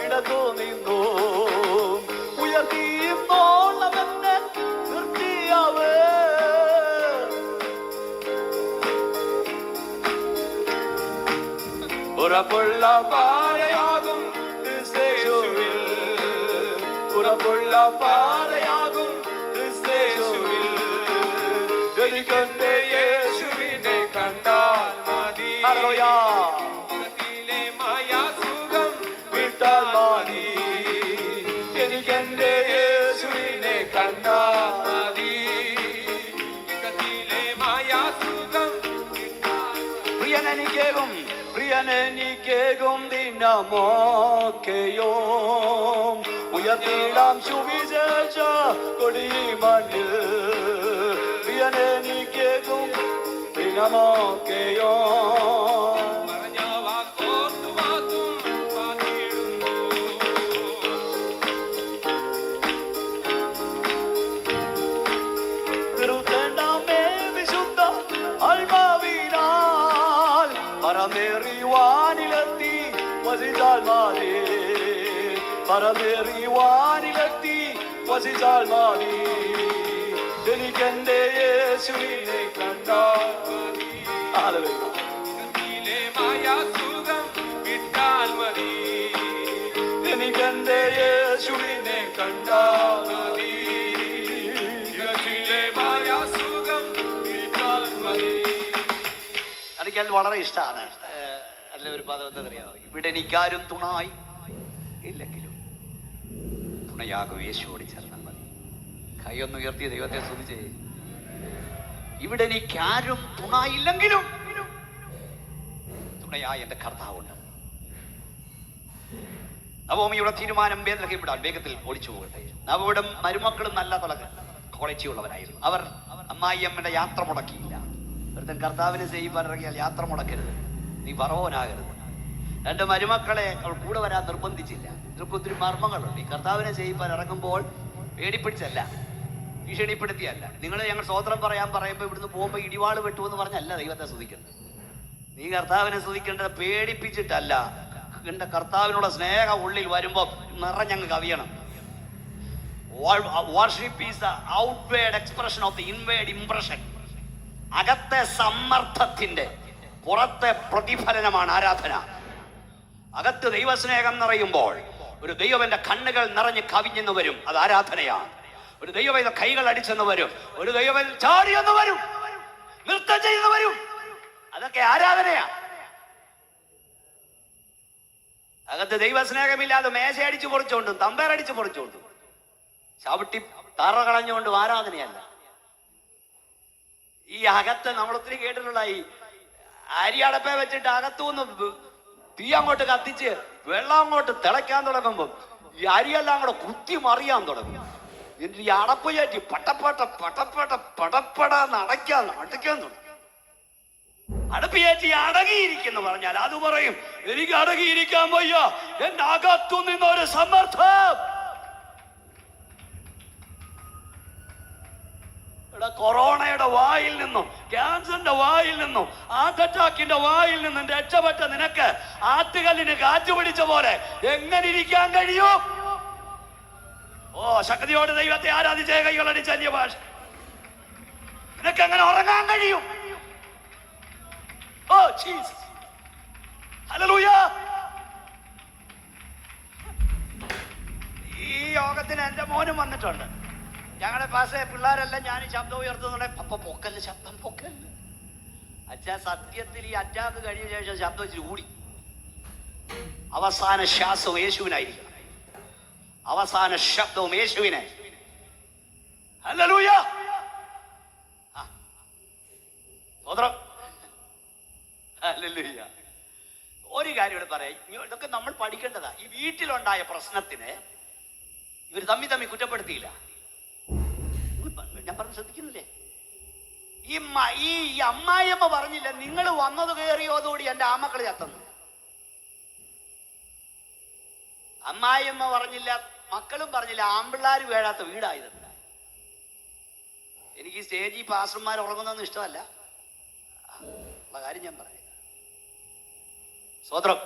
ഇടത്തോ നിന്നു. ഉയർത്തിയോളവനെ നിർത്തിയാവേ, ഉറപ്പുള്ള പാറയാകും ക്രിസ്തുവിൽ, ഉറപ്പുള്ള പാറയാകും ക്രിസ്തുവിൽ. എനിക്കെന്റെ യേശുവിനെ കണ്ടാൽ മതി, ഇകത്തിലെ മായാസുഖം വിട്ടാൽ മതി. എനിക്കെന്റെ യേശുവിനെ കണ്ടാൽ മതി, ഇകത്തിലെ മായാസുഖം വിട്ടാൽ മതി. പ്രിയനെനിക്കേകും പ്രിയനെനിക്കേകും ദിനമൊക്കെയോ പരത്തിടാം സുവിശേഷ കൊടി മണ്ണിൽ പ്രിയനെ നീ കേൾക്കും ദിനമൊക്കെയോ പരമേറിവാനിലെത്തി വസിച്ചാൽ മതി പരമേറിവാനിലെത്തി വസിച്ചാൽ മതി എനിക്കെന്റെ യേശുവിനെ കണ്ടാൽ മതി എനിക്കെന്റെ യേശുവിനെ കണ്ടാൽ മതി എനിക്കത് വളരെ ഇഷ്ടമാണ്. അല്ല ഒരു പദം എന്താ പറയാ, ഇവിടെ എനിക്കാരും തുണായി ഇല്ലെങ്കിലും തുണയാകും യേശുവോട് ചേർന്നാൽ മതി. കൈയൊന്ന് ഉയർത്തിയ ദൈവത്തെ സ്തുതിച്ചേ. ഇവിടെ എനിക്കാരും തുണായില്ലെങ്കിലും തുണയായ എന്റെ കർത്താവുണ്ട്. നവോമിയുടെ തീരുമാനം ബേത്ലഹേം വിടാൻ വേഗത്തിൽ ഓടിച്ചു പോകട്ടെ. നവോമിയുടെ മരുമക്കളും നല്ല ക്വാളിറ്റി ഉള്ളവരായിരുന്നു. അവർ അമ്മായിയമ്മയുടെ യാത്ര മുടക്കിയില്ല. ഒരുത്തൻ കർത്താവിനെ ചെയ്യുവാൻ ഇറങ്ങിയാൽ യാത്ര മുടക്കരുത്, നീ പറവനാകരുത്. രണ്ട് മരുമക്കളെ അവൾ കൂടെ വരാൻ നിർബന്ധിച്ചില്ല. ഇതൊക്കെ ഒത്തിരി മർമ്മങ്ങളുണ്ട്. ഈ കർത്താവിനെ ചെയ്യുവാൻ ഇറങ്ങുമ്പോൾ പേടിപ്പിടിച്ചല്ല, ഭീഷണിപ്പെടുത്തിയല്ല. നിങ്ങൾ ഞങ്ങൾ സ്തോത്രം പറയുമ്പോൾ ഇവിടുന്ന് പോകുമ്പോൾ ഇടിവാള് വെട്ടുമെന്ന് പറഞ്ഞല്ല ദൈവത്തെ സ്തുതിക്കേണ്ടത്. നീ കർത്താവിനെ സ്തുതിക്കേണ്ടത് പേടിപ്പിച്ചിട്ടല്ല. എന്റെ കർത്താവിനുള്ള സ്നേഹം ഉള്ളിൽ വരുമ്പോൾ നിറഞ്ഞങ്ങ് കവിയണം. Worship is the outward expression of the inward impression. അകത്തെ സമ്മർദ്ദത്തിന്റെ പുറത്തെ പ്രതിഫലനമാണ് ആരാധന. അകത്ത് ദൈവസ്നേഹം നിറയുമ്പോൾ ഒരു ദൈവന്റെ കണ്ണുകൾ നിറഞ്ഞ് കവിഞ്ഞെന്ന് വരും, അത് ആരാധനയാണ്. ഒരു ദൈവം കൈകൾ അടിച്ചെന്ന് വരും, ഒരു ദൈവം ചാടിയെന്ന് വരും, നൃത്തം ചെയ്യുന്ന വരും, അതൊക്കെ ആരാധനയാ. അകത്ത് ദൈവസ്നേഹമില്ലാതെ മേശയടിച്ച് പൊറിച്ചുകൊണ്ടും തമ്പേറടിച്ച് പൊറിച്ചുകൊണ്ടും ചവിട്ടി തറ കളഞ്ഞുകൊണ്ടും ആരാധനയല്ല. ഈ അകത്ത് നമ്മളൊത്തിരി കേട്ടിട്ടുള്ള ഈ അരിയടപ്പേ വെച്ചിട്ട് അകത്തുനിന്ന് തീ അങ്ങോട്ട് കത്തിച്ച് വെള്ളം അങ്ങോട്ട് തിളയ്ക്കാൻ തുടങ്ങുമ്പോൾ ഈ അരിയെല്ലാം കൂടെ കുത്തി മറിയാൻ തുടങ്ങും. എന്നിട്ട് ഈ അടപ്പ് ചാറ്റി പടപ്പടാന്ന് അടയ്ക്കാൻ തുടങ്ങും. അടുപ്പ് ചേച്ചി അടങ്ങിയിരിക്കുന്നു പറഞ്ഞാൽ അത് പറയും, എനിക്ക് അടങ്ങിയിരിക്കാൻ വയ്യ, എന്റെ അകത്തു നിന്നൊരു സമ്മർദ്ദം. കൊറോണയുടെ വായിൽ നിന്നും, ക്യാൻസറിന്റെ വായിൽ നിന്നും, ഹാർട്ട് അറ്റാക്കിന്റെ വായിൽ നിന്നും രക്ഷപ്പെട്ട നിനക്ക് ആറ്റുകല്ലിന് കാറ്റ് പിടിച്ച പോലെ എങ്ങനെ ഇരിക്കാൻ കഴിയും? ഓ, ശക്തിയോട് ദൈവത്തെ ആരാധിച്ച കൈകളടിച്ച അന്യഭാഷ. നിനക്ക് എങ്ങനെ ഉറങ്ങാൻ കഴിയും? Oh Jesus, hallelujah. ഈ യോഗത്തിന് എന്റെ മോനും വന്നിട്ടുണ്ട്. ഞങ്ങളുടെ പാസേ പിള്ളേരെല്ലാം ഞാൻ ശബ്ദം ഉയർത്തുന്നുണ്ടെ പപ്പ പൊക്കല്ല്, ശബ്ദം പൊക്കല്ല്. അച്ഛാ, സത്യത്തിൽ ഈ അറ്റാക്ക് കഴിഞ്ഞ ശേഷം ശബ്ദം ഇച്ചിരി കൂടി. അവസാന ശ്വാസവും യേശുവിനായിരിക്കണം, അവസാന ശബ്ദവും യേശുവിനെ. ഹല്ലേലൂയ. സ്തോത്രം. ഹല്ലേലൂയ. ഒരു കാര്യം ഇവിടെ പറയാം, ഇതൊക്കെ നമ്മൾ പഠിക്കേണ്ടതാ. ഈ വീട്ടിലുണ്ടായ പ്രശ്നത്തിന് ഇവർ തമ്മി കുറ്റപ്പെടുത്തിയില്ല. ഞാൻ പറഞ്ഞു ശ്രദ്ധിക്കുന്നില്ലേ? ഈ അമ്മായിയമ്മ പറഞ്ഞില്ല, നിങ്ങൾ വന്നത് കയറിയോടുകൂടി എന്റെ ആമക്കള് ചത്തന്നു. അമ്മായിയമ്മ പറഞ്ഞില്ല, മക്കളും പറഞ്ഞില്ല, ആമ്പിള്ളാര് വേഴാത്ത വീടായത്. എനിക്ക് ഈ സ്റ്റേജിൽ പാസ്റ്റർമാർ ഉറങ്ങുന്നൊന്നും ഇഷ്ടമല്ല, ഉള്ള കാര്യം ഞാൻ പറയാം. സ്വതന്ത്രം.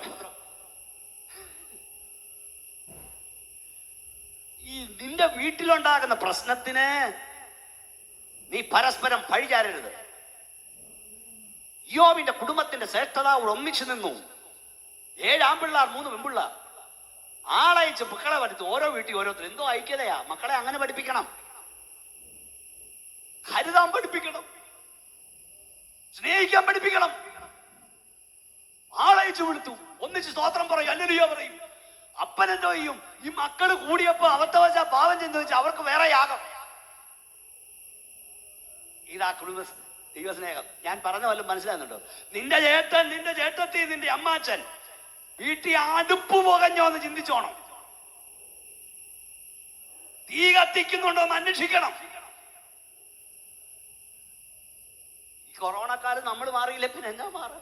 ഈ നിന്റെ വീട്ടിലുണ്ടാകുന്ന പ്രശ്നത്തിന് നീ പരസ്പരം പഴിചാരരുത്. യോബിന്റെ കുടുംബത്തിന്റെ ശ്രേഷ്ഠത ഒന്നിച്ചു നിന്നു. 7 ആൺപിള്ളാർ 3 പെൺപിള്ളാർ. ആളയച്ച് മക്കളെ പഠിത്തു. ഓരോ വീട്ടിൽ ഓരോരുത്തർ എന്തോ ഐക്യതയാ. മക്കളെ അങ്ങനെ പഠിപ്പിക്കണം, ഹരിതാൻ പഠിപ്പിക്കണം, സ്നേഹിക്കാൻ പഠിപ്പിക്കണം. ആളയച്ചു വിളിച്ചു, ഒന്നിച്ച് സ്തോത്രം പറയും, ഹല്ലേലൂയ പറയും. അപ്പനെന്തോ ചെയ്യും? ഈ മക്കള് കൂടിയപ്പോ അവത്തെ വെച്ചാ പാവം ചെന്ന് വെച്ചാൽ അവർക്ക് വേറെ യാഗം. ഇതാ കുടുംബ ദൈവസ്നേഹം. ഞാൻ പറഞ്ഞ വല്ലതും മനസ്സിലാകുന്നുണ്ടോ? നിന്റെ ചേട്ടൻ, നിന്റെ ചേട്ടത്തി, നിന്റെ അമ്മാച്ചൻ വീട്ടിൽ അടുപ്പ് പുകഞ്ഞോ എന്ന് ചിന്തിച്ചോണം. തീ കത്തിക്കുന്നുണ്ടോ എന്ന് അന്വേഷിക്കണം. ഈ കൊറോണക്കാലം നമ്മൾ മാറിയില്ല, പിന്നെ എന്താ മാറുക?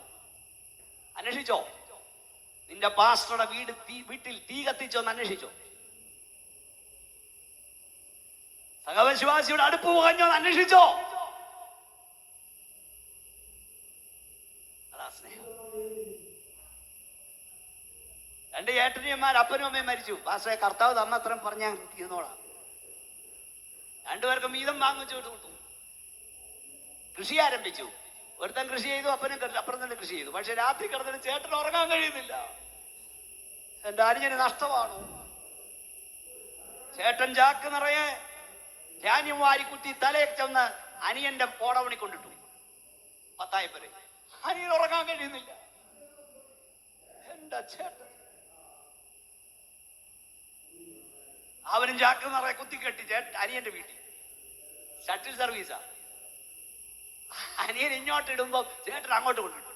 അന്വേഷിച്ചോ? നിന്റെ പാസ്റ്ററുടെ വീട്ടിൽ തീ കത്തിച്ചോ എന്ന് അന്വേഷിച്ചോ? സഹവിശ്വാസിയുടെ അടുപ്പ് പുകഞ്ഞോ എന്ന് അന്വേഷിച്ചോ? അതാ സ്നേഹം. 2 ഏട്ടനിയന്മാർ അപ്പനും അമ്മയും മരിച്ചു. പാസ്റ്ററെ, കർത്താവ് തന്നത്രയും പറഞ്ഞാൽ ഇരുന്നോളാം. 2 പേർക്കും വീതം വാങ്ങിച്ചു കൊടുത്തു. കൃഷി ആരംഭിച്ചു. ഒരുത്തൻ കൃഷി ചെയ്തു, അപ്പുറം തന്നെ കൃഷി ചെയ്തു. പക്ഷെ രാത്രി കിടന്നിട്ട് ചേട്ടൻ ഉറങ്ങാൻ കഴിയുന്നില്ല. എന്റെ അനുജന് നഷ്ടമാണ്. ചേട്ടൻ ചാക്ക് നിറയെ ധാന്യം വാരിക്കുത്തി തലയിൽ ചെന്ന് അനിയന്റെ കോടവണി കൊണ്ടിട്ടു. 10 പേരെ. അനിയൻ ഉറങ്ങാൻ കഴിയുന്നില്ല. എന്റെ ചേട്ടൻ അവനും ചാക്ക് നിറയെ കുത്തിക്കെട്ടി അനിയന്റെ വീട്ടിൽ. ഷട്ടിൽ സർവീസാ. അനിയൻ ഇങ്ങോട്ട് ഇടുമ്പോ ചേട്ടൻ അങ്ങോട്ട് കൊണ്ടിട്ടു.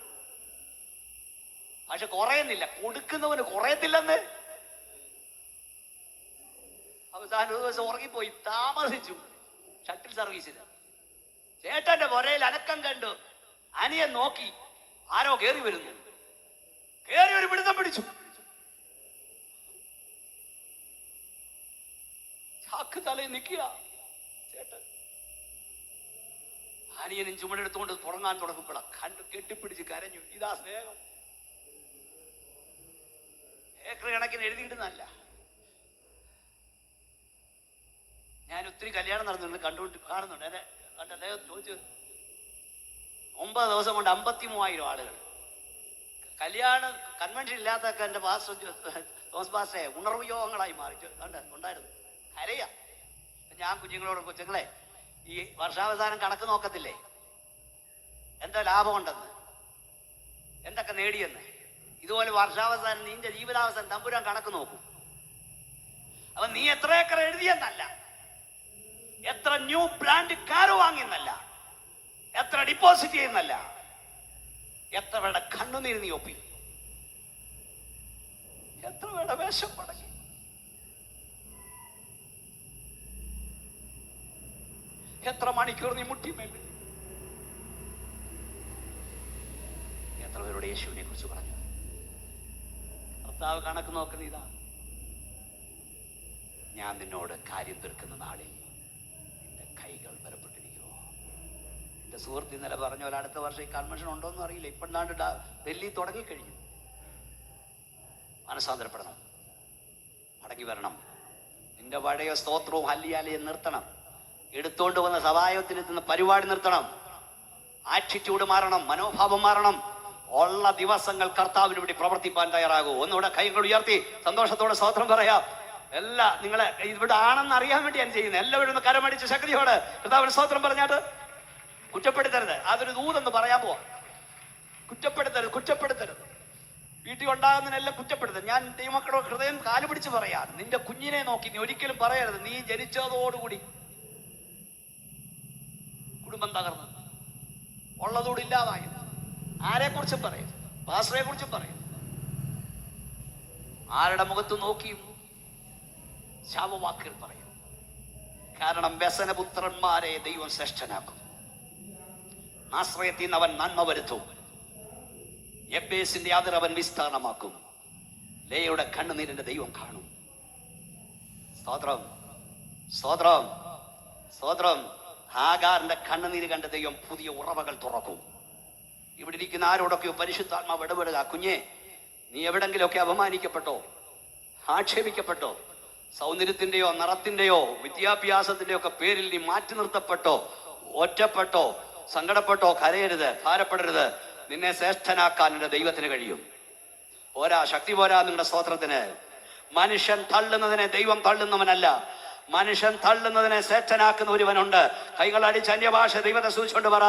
പക്ഷെ കുറയുന്നില്ല, കൊടുക്കുന്നവന് കുറയത്തില്ലെന്ന്. അവസാനം ഒരു ദിവസം ഉറങ്ങിപ്പോയി, താമസിച്ചു ഷട്ടിൽ സർവീസിന്. ചേട്ടന്റെ പുരയിൽ അനക്കം കണ്ടു. അനിയൻ നോക്കി, ആരോ കേറി വരുന്നു. കേറി ഒരു പിടുത്തം പിടിച്ചു. ചാക്ക് തലയിൽ നിൽക്കുക ചേട്ടൻ. അനിയനും ചുമടെടുത്തുകൊണ്ട് തുടങ്ങാൻ തുടങ്ങുമ്പോഴാ കണ്ടു കെട്ടിപ്പിടിച്ച് കരഞ്ഞു. ഇതാ സ്നേഹം. ഏക്കർ കണക്കിന് എഴുതിയിടുന്നല്ല. ഞാൻ ഒത്തിരി കല്യാണം നടന്നിട്ടുണ്ട്, കാണുന്നുണ്ട്. എന്നെ കണ്ട അദ്ദേഹം ചോദിച്ചു, 9 ദിവസം കൊണ്ട് 53,000 ആളുകൾ. കല്യാണം കൺവെൻഷൻ ഇല്ലാത്തൊക്കെ എൻ്റെ പാസ്റ്റർ തോമസ് പാസ്റ്ററെ ഉണർവ് യോഗങ്ങളായി മാറി ഉണ്ടായിരുന്നു. കരയാ. ഞാൻ കുഞ്ഞുങ്ങളോട്, കൊച്ചുങ്ങളെ, ഈ വർഷാവസാനം കണക്ക് നോക്കത്തില്ലേ, എന്താ ലാഭമുണ്ടെന്ന്, എന്തൊക്കെ നേടിയെന്ന്. ഇതുപോലെ വർഷാവസാനം നിന്റെ ജീവിതാവസാനം തമ്പുരാൻ കണക്ക് നോക്കും. അപ്പൊ നീ എത്ര ഏക്കർ എഴുതിയെന്നല്ല, എത്ര ന്യൂ ബ്രാൻഡ് കാറ് വാങ്ങിയെന്നല്ല, എത്ര ഡിപ്പോസിറ്റ് ചെയ്യുന്നല്ല, എത്ര പേരുടെ കണ്ണുനീര് നീ ഒപ്പി, എത്ര പേരുടെ വേഷം പടങ്ങി, എത്ര മണിക്കൂർ നീ മുട്ടിമേൽ, എത്ര പേരുടെ യേശുവിനെ കുറിച്ച് പറഞ്ഞു. കർത്താവ് കണക്ക് നോക്കുന്ന ഇതാ, ഞാൻ നിന്നോട് കാര്യം തീർക്കുന്ന നാളിൽ നിന്റെ കൈകൾ ബലപ്പെട്ടിരിക്കുമോ. എന്റെ സുഹൃത്ത് ഇന്നലെ പറഞ്ഞ പോലെ അടുത്ത വർഷം ഈ കൺവെൻഷൻ ഉണ്ടോന്നും അറിയില്ല. ഇപ്പോഴാണ്ട് ഡൽഹി തുടങ്ങിക്കഴിഞ്ഞു. മനസ്സാന്തരപ്പെടണം, മടങ്ങി വരണം. നിന്റെ പഴയ സ്തോത്രവും ഹല്ലിയാലയും നിർത്തണം. എടുത്തോണ്ട് വന്ന സഭായത്തിലെത്തുന്ന പരിപാടി നിർത്തണം. ആറ്റിറ്റ്യൂഡ് മാറണം, മനോഭാവം മാറണം. ഉള്ള ദിവസങ്ങൾ കർത്താവിന് വേണ്ടി പ്രവർത്തിപ്പാൻ തയ്യാറാകൂ. ഒന്നുകൂടെ കൈകൾ ഉയർത്തി സന്തോഷത്തോടെ സ്തോത്രം പറയാം. നിങ്ങളെ ഇവിടെ ആണെന്ന് അറിയാൻ വേണ്ടിയാണ് ചെയ്യുന്നത്. എല്ലാവരും ഒന്ന് കരമടിച്ച് ശക്തിയോടെ കർത്താവിന് സ്തോത്രം പറഞ്ഞാട്ട് കുറ്റപ്പെടുത്തരുത്. അതൊരു ദൂതെന്ന് പറയാൻ പോവാ. കുറ്റപ്പെടുത്തരുത്. വീട്ടിൽ ഉണ്ടാകുന്നതിനെല്ലാം കുറ്റപ്പെടുത്തരുത്. ഞാൻ ദൈവമക്കളുടെ ഹൃദയം കാലുപിടിച്ച് പറയാം, നിന്റെ കുഞ്ഞിനെ നോക്കി നീ ഒരിക്കലും പറയരുത് നീ ജനിച്ചതോടുകൂടി കുടുംബം തകർന്നു, ഉള്ളതോട് ഇല്ലാതായത്. ആരെ കുറിച്ചും പറയും, പാസ്റ്ററെ കുറിച്ചും പറയും. ആരുടെ മുഖത്ത് നോക്കിയും ശാപവാക്കുകൾ പറയും. കാരണം വ്യസനപുത്രന്മാരെ ദൈവം ശ്രേഷ്ഠനാക്കും. ആശ്രയത്തിൽ നിന്ന് അവൻ നന്മ വരുത്തും. യബ്ബേസിന്റെ അതിർ അവൻ വിസ്താരണമാക്കും. ലേയുടെ കണ്ണുനീരിന്റെ ദൈവം കാണും. സ്തോത്രം, സ്തോത്രം, സ്തോത്രം. ഹാഗാറിന്റെ കണ്ണുനീര് കണ്ട ദൈവം പുതിയ ഉറവകൾ തുറക്കും. ഇവിടെ ഇരിക്കുന്ന ആരോടൊക്കെയോ പരിശുദ്ധാത്മാവ് ഇടപെടുക. കുഞ്ഞെ, നീ എവിടെങ്കിലുമൊക്കെ അപമാനിക്കപ്പെട്ടോ, ആക്ഷേപിക്കപ്പെട്ടോ, സൗന്ദര്യത്തിന്റെയോ നിറത്തിന്റെയോ വിദ്യാഭ്യാസത്തിന്റെയോ ഒക്കെ പേരിൽ നീ മാറ്റി നിർത്തപ്പെട്ടോ, ഒറ്റപ്പെട്ടോ, സങ്കടപ്പെട്ടോ, കരയരുത്, ഭാരപ്പെടരുത്. നിന്നെ ശ്രേഷ്ഠനാക്കാൻ എന്റെ ദൈവത്തിന് കഴിയും. ശക്തി പോരാ നിങ്ങളുടെ സ്തോത്രത്തിന്. മനുഷ്യൻ തള്ളുന്നതിനെ ദൈവം തള്ളുന്നവനല്ല. മനുഷ്യൻ തള്ളുന്നതിനെ ശ്രേഷ്ഠനാക്കുന്ന ഒരുവനുണ്ട്. കൈകൾ അടിച്ച് അന്യഭാഷ ദൈവത്തെ സൂചിച്ചുകൊണ്ട് പറ,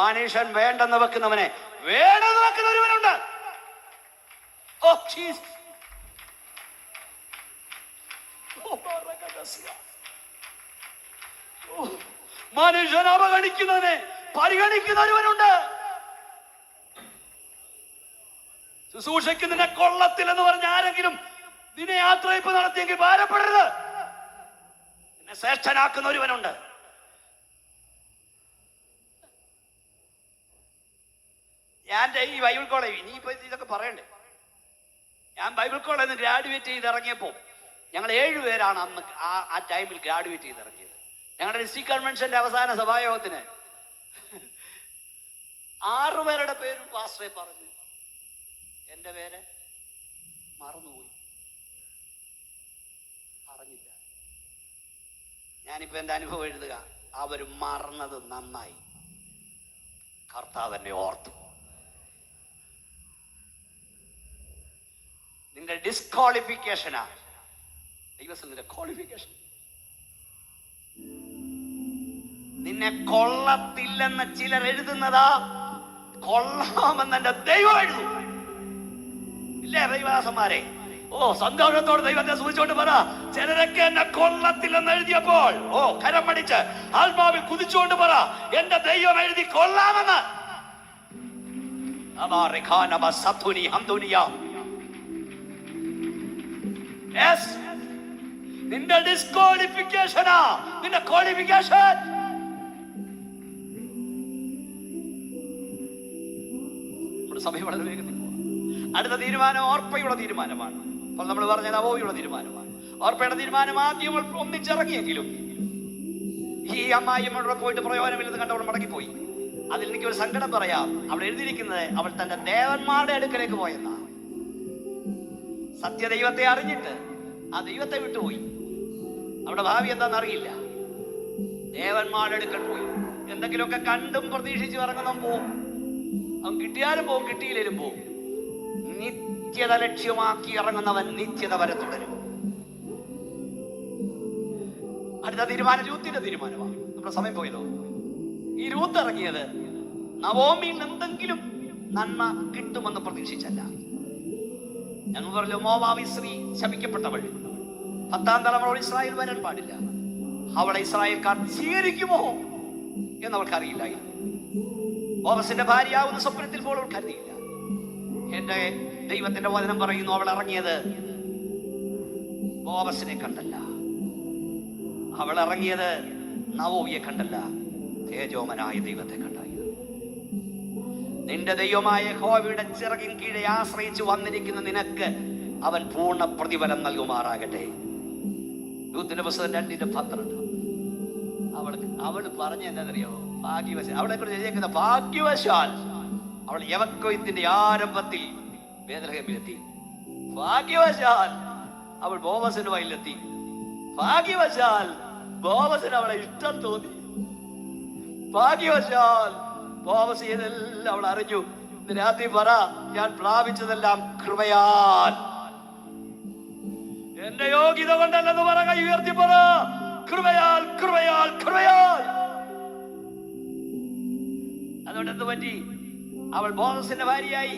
മനുഷ്യൻ വേണ്ടെന്ന് വെക്കുന്നവനെ വേണ്ടെന്ന് വെക്കുന്ന ഒരുവനുണ്ട്. മനുഷ്യൻ അവഗണിക്കുന്നതിനെ പരിഗണിക്കുന്ന ഒരുവനുണ്ട്. ശുശ്രൂഷയ്ക്ക് നിന്നെ കൊള്ളത്തില്ലെന്ന് പറഞ്ഞ ആരെങ്കിലും നിന്നെ യാത്രയപ്പ് നടത്തിയെങ്കിൽ ഭാരപ്പെടരുത്. എന്നെ ശ്രേഷ്ഠനാക്കുന്ന ഒരുവനുണ്ട്. ഞാൻ ഈ ബൈബിൾ കോളേജ് ഇനിയിപ്പോ ഇതൊക്കെ പറയണ്ടേ. ഞാൻ ബൈബിൾ കോളേജിൽ നിന്ന് ഗ്രാജുവേറ്റ് ചെയ്ത് ഇറങ്ങിയപ്പോൾ ഞങ്ങൾ 7 പേരാണ് അന്ന് ആ ടൈമിൽ ഗ്രാജുവേറ്റ് ചെയ്ത് ഇറങ്ങിയത്. ഞങ്ങളുടെ ഡിസ്ട്രിക്ട് കൺവെൻഷന്റെ അവസാന സഭായോഗത്തിന് 6 പേരുടെ പേരും പാസ്റ്ററെ പറഞ്ഞു. എൻ്റെ പേര് മറന്നുപോയി, അറിഞ്ഞില്ല. ഞാനിപ്പോ എൻ്റെ അനുഭവം എഴുതുക. അവർ മറന്നത് നന്നായി. കർത്താവ് എന്നെ ഓർത്തു. നിന്റെ ഡിസ്ക്വാളിഫിക്കേഷനാ ദൈവത്തിന്റെ ക്വാളിഫിക്കേഷൻ. നിന്നെ കൊള്ളത്തില്ലെന്ന് ചിലർ എഴുതുന്നതാ കൊള്ളാമെന്ന് എന്റെ ദൈവം എഴുതും. ഇല്ലേ ദൈവദാസന്മാരെ? ഓ, സന്തോഷത്തോടെ ദൈവത്തെ സൂചിച്ചുകൊണ്ട് പറ, ചിലരൊക്കെ എന്നെ കൊള്ളത്തില്ലെന്ന് എഴുതിയപ്പോൾ കരം മടിച്ച് ആത്മാവിൽ കുതിച്ചുകൊണ്ട് പറ, എന്റെ ദൈവം എഴുതി കൊള്ളാമെന്ന്. നിന്റെ ഡിസ്ക്വാളിഫിക്കേഷനാ നിന്റെ ക്വാളിഫിക്കേഷൻ. നമ്മുടെ സഭ വളരെ വേഗത്തിൽ അടുത്ത തീരുമാനം ഓർപ്പയുടെ തീരുമാനമാണ്. അപ്പോൾ നമ്മൾ പറഞ്ഞ നവോയുടെ തീരുമാനമാണ്. ഓർപ്പയുടെ തീരുമാനം ആദ്യം ഒന്നിച്ചിറങ്ങിയെങ്കിലും ഈ അമ്മായിയമ്മയോടെ പോയിട്ട് പ്രയോജനമില്ലെന്ന് കണ്ടവൾ മടങ്ങിപ്പോയി. അതിൽ എനിക്കൊരു സങ്കടം പറയാം. അവിടെ എഴുതിയിരിക്കുന്നത് അവൾ തന്റെ ദേവന്മാരുടെ അടുക്കലേക്ക് പോയെന്നാ. സത്യദൈവത്തെ അറിഞ്ഞിട്ട് ആ ദൈവത്തെ വിട്ടുപോയി. അവിടെ ഭാവി എന്താണെന്ന് അറിയില്ല. ദേവന്മാരുടെ അടുക്കൽ പോയി. എന്തെങ്കിലുമൊക്കെ കണ്ടും പ്രതീക്ഷിച്ച് ഇറങ്ങുന്നവൻ പോവും. അവൻ കിട്ടിയാലും പോവും, കിട്ടിയില്ലേലും പോവും. നിത്യത ലക്ഷ്യമാക്കി ഇറങ്ങുന്നവൻ നിത്യത വരെ തുടരും. അടുത്ത തീരുമാനം രൂത്തിന്റെ തീരുമാനമാണ്. നമ്മുടെ സമയം പോയല്ലോ. ഈ രൂത്ത് ഇറങ്ങിയത് നവോമിയിൽ എന്തെങ്കിലും നന്മ കിട്ടുമെന്ന് പ്രതീക്ഷിച്ചല്ല. ഞങ്ങൾ പറഞ്ഞു, മോവാബി സ്ത്രീ ശപിക്കപ്പെട്ടവൾ, 10ാം തലമുറ ഇസ്രായേൽ വരാൻ പാടില്ല. അവളെ ഇസ്രായേൽക്കാർ സ്വീകരിക്കുമോ എന്നവൾക്ക് അറിയില്ലായിരുന്നു. ബോവസിന്റെ ഭാര്യയാവുന്ന സ്വപ്നത്തിൽ പോലും അവൾക്ക് അറിയില്ല. എന്റെ ദൈവത്തിന്റെ വചനം പറയുന്നു, അവൾ ഇറങ്ങിയത് ബോവസിനെ കണ്ടല്ല. അവൾ ഇറങ്ങിയത് നവോവിയെ കണ്ടല്ല, തേജോമനായ ദൈവത്തെ കണ്ടായി. നിന്റെ ദൈവമായ യഹോവയുടെ ചിറകിൻ കീഴെ ആശ്രയിച്ച് വന്നിരിക്കുന്ന നിനക്ക് അവൻ പൂർണ്ണ പ്രതിഫലം നൽകുമാറാകട്ടെ. രൂത്തിന്റെ പുസ്തകം 2:12. അവള് പറഞ്ഞ എന്താണെന്നറിയോ? ഭാഗ്യവശാൽ. അവളെ കുറിച്ച് എഴുതിയിരിക്കുന്ന ഭാഗ്യവശാൽ അവൾ യവക്കൊയ്ത്തിന്റെ ആരംഭത്തിൽ ബേത്ലഹേമിലെത്തി. ഭാഗ്യവശാൽ അവൾ ബോവസിന്റെ വയലിലെത്തി. ഭാഗ്യവശാൽ ബോവസിന് അവളെ ഇഷ്ടം തോന്നി. ഭാഗ്യവശാൽ ബോവസ് ചെയ്തെല്ലാം അവൾ അറിഞ്ഞു. ഇന്ന് രാത്രി പറ, ഞാൻ പ്രാപിച്ചതെല്ലാം കൃപയാൽ, എന്റെ യോഗ്യത കൊണ്ടല്ലെന്ന് പറ. കൈ ഉയർത്തി പറ, കൃപയാൽ, കൃപയാൽ, കൃപയാൽ. അതുകൊണ്ട് എന്ത് പറ്റി? അവൾ ബോവസിന്റെ ഭാര്യയായി,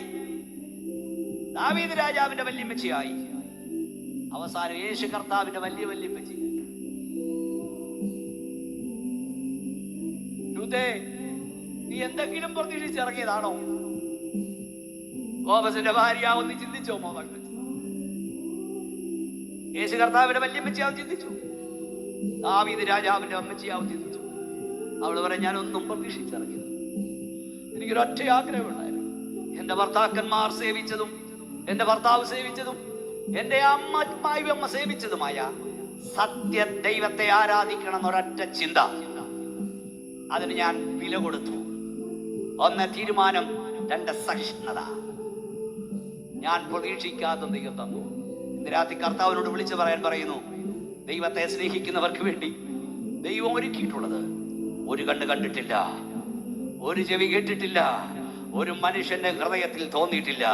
ദാവീദ് രാജാവിന്റെ വല്യമ്മച്ചിയായി, അവസാനം യേശു കർത്താവിന്റെ വലിയ വല്യമ്മച്ചി. നീ എന്തെങ്കിലും പ്രതീക്ഷിച്ചിറങ്ങിയതാണോ? ബോവസിന്റെ ഭാര്യയാവെന്ന് ചിന്തിച്ചോ? യേശു കർത്താവിന്റെ വല്യമ്മച്ചിയാവും ചിന്തിച്ചു, ദാവീദ് രാജാവിന്റെ അമ്മച്ചിയാവും ചിന്തിച്ചു. അവള് പറയാൻ, ഞാനൊന്നും പ്രതീക്ഷിച്ചിറങ്ങിയത്. എനിക്കൊരൊറ്റ ആഗ്രഹമുണ്ടായിരുന്നു. എന്റെ ഭർത്താക്കന്മാർ സേവിച്ചതും എന്റെ ഭർത്താവ് സേവിച്ചതും എന്റെ അമ്മ സേവിച്ചതുമായ സത്യ ദൈവത്തെ ആരാധിക്കണം എന്നൊരൊറ്റ ചിന്ത. അതിന് ഞാൻ വില കൊടുത്തു. 1 തീരുമാനം, 2 സഹിഷ്ണുത. ഞാൻ പ്രതീക്ഷിക്കാത്ത ദൈവം തന്നു. ഇന്ന് രാത്രി കർത്താവിനോട് വിളിച്ചു പറയാൻ പറയുന്നു, ദൈവത്തെ സ്നേഹിക്കുന്നവർക്ക് വേണ്ടി ദൈവം ഒരുക്കിയിട്ടുള്ളത് ഒരു കണ്ണ് കണ്ടിട്ടില്ല, ഒരു ചെവി കേട്ടിട്ടില്ല, ഒരു മനുഷ്യന്റെ ഹൃദയത്തിൽ തോന്നിയിട്ടില്ല.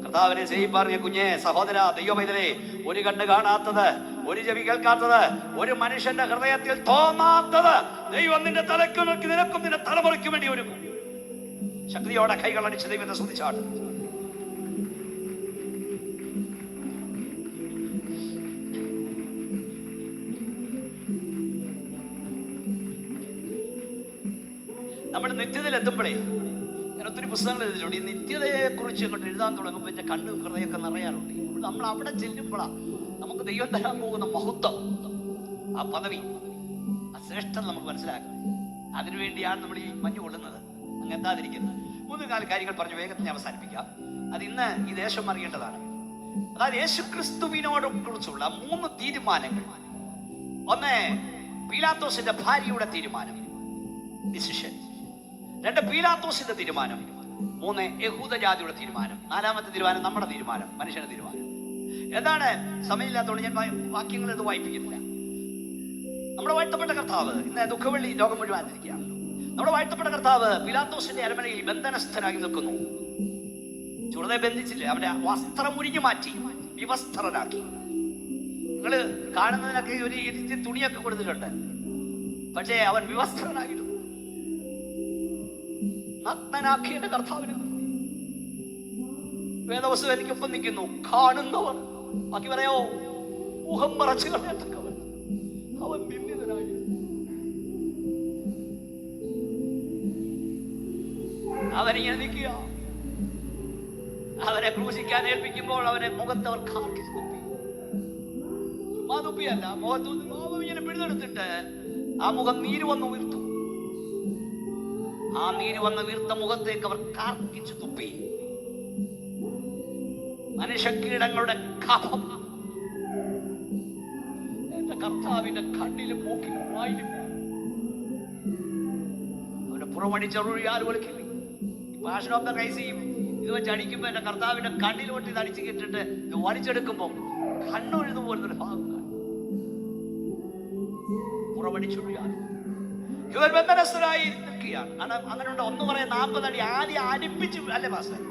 കർത്താവിനെ സ്നേഹിപ്പാറിയ കുഞ്ഞെ, സഹോദര, ദൈവമൈതലേ, ഒരു കണ്ണ് കാണാത്തത്, ഒരു ചെവി കേൾക്കാത്തത്, ഒരു മനുഷ്യന്റെ ഹൃദയത്തിൽ തോന്നാത്തത് ദൈവം നിന്റെ തലക്കും നിനക്കും നിന്റെ തലമുറയ്ക്കും വേണ്ടി ഒരുക്കും. ശക്തിയോടെ കൈകളടിച്ച് ദൈവത്തെ സ്തുതിച്ചാണ്. നമ്മുടെ നിത്യതയിൽ എത്തുമ്പോഴേ, ഞാൻ ഒത്തിരി പുസ്തകങ്ങൾ എഴുതിയിട്ടുണ്ട്. ഈ നിത്യതയെ കുറിച്ച് ഇങ്ങോട്ട് എഴുതാൻ തുടങ്ങുമ്പോൾ എൻ്റെ കണ്ണും ഹൃദയമൊക്കെ നിറയാറുണ്ട്. നമ്മൾ അവിടെ ചെല്ലുമ്പോഴാണ് നമുക്ക് ദൈവം തരാൻ പോകുന്ന മഹത്വം, ആ പദവി. ശ്രേഷ്ഠത നമുക്ക് മനസ്സിലാക്കണം. അതിനുവേണ്ടിയാണ് നമ്മൾ ഈ മഞ്ഞ് കൊള്ളുന്നത്. അങ്ങ് എന്താതിരിക്കുന്നത്. 3-4 കാര്യങ്ങൾ പറഞ്ഞ് വേഗത്തിൽ അവസാനിപ്പിക്കാം. അത് ഇന്ന് ഈ ദേശം അറിയേണ്ടതാണ്. അതായത് യേശുക്രിസ്തുവിനോട് കുറിച്ചുള്ള 3 തീരുമാനങ്ങൾ. 1, പീലാത്തോസിന്റെ ഭാര്യയുടെ തീരുമാനം, ഡിസിഷൻ. 2, പീലാത്തോസിന്റെ തീരുമാനം. 3, യഹൂദജാതിയുടെ തീരുമാനം. 4-മത്തെ തീരുമാനം നമ്മുടെ തീരുമാനം, മനുഷ്യന്റെ തീരുമാനം. എന്താണ്? സമയമില്ലാത്തതുകൊണ്ട് ഞാൻ വാക്യങ്ങൾ ഇത് വായിപ്പിക്കുന്നില്ല. നമ്മുടെ വാഴ്ത്തപ്പെട്ട കർത്താവ് ഇന്ന് ദുഃഖവെള്ളി ലോകം മുഴുവൻ ആചരിക്കുകയാണല്ലോ. നമ്മുടെ വാഴ്ത്തപ്പെട്ട കർത്താവ് പീലാത്തോസിന്റെ അരമനയിൽ ബന്ധനസ്ഥനായി നിൽക്കുന്നു. ചുരുതെ ബന്ധിച്ചില്ലേ, അവന്റെ വസ്ത്രം ഉരിഞ്ഞു മാറ്റി വിവസ്ത്രനാക്കി. നിങ്ങൾ കാണുന്നതിനൊക്കെ ഒരു ഇരിച്ച് തുണിയൊക്കെ കൊടുത്തിട്ടുണ്ട്, പക്ഷേ അവൻ വിവസ്ത്രനായിരുന്നു. നഗ്നനാക്കി എന്റെ കർത്താവിന്. വേദവസ്തു എനിക്കൊപ്പം നിൽക്കുന്നു. കാണുന്നവർ, ബാക്കി പറയോ, മുഖം മറച്ചു കളയത്തക്കവൻ അവൻ നിന്ദിതനായി. അവനിങ്ങനെ നിൽക്കുക. അവരെ ക്രൂശിക്കാൻ ഏൽപ്പിക്കുമ്പോൾ അവരെ മുഖത്തവർ കാർക്കിച്ച് തുപ്പി. ചുമ്മാ തുപ്പിയല്ല, മുഖത്തു ഇങ്ങനെ പിഴുതെടുത്തിട്ട് ആ മുഖം നീര് വന്ന് വീർത്തു. ആ നീര് വന്ന് വീർത്ത മുഖത്തേക്ക് അവർ കാർക്കിച്ച് തുപ്പി. മനുഷ്യക്കീടങ്ങളുടെ കഫം എന്റെ കർത്താവിന്റെ കണ്ണിലും മൂക്കിലും വായിലും. അവന്റെ പുറമടിച്ചൊഴിയാൽ വിളിക്കില്ല. പാഷൻ ഓഫ് ദ റൈസിയും ഇത് വെച്ച് അടിക്കുമ്പോ എന്റെ കർത്താവിന്റെ കണ്ണിലോട്ട് ഇത് അടിച്ചു കേട്ടിട്ട് ഇത് വലിച്ചെടുക്കുമ്പോ കണ്ണൊഴുതു പോലൊരു ഭാഗം കാണും. പുറമടിച്ചൊഴിയാൽ ഇവർ ബന്ധനസ്ഥരായി നിൽക്കുകയാണ്. അങ്ങനെയുണ്ട്. 1 പറയാൻ 40 അടി ആദ്യം അടുപ്പിച്ച്, അല്ലേ മാസ്റ്റർ,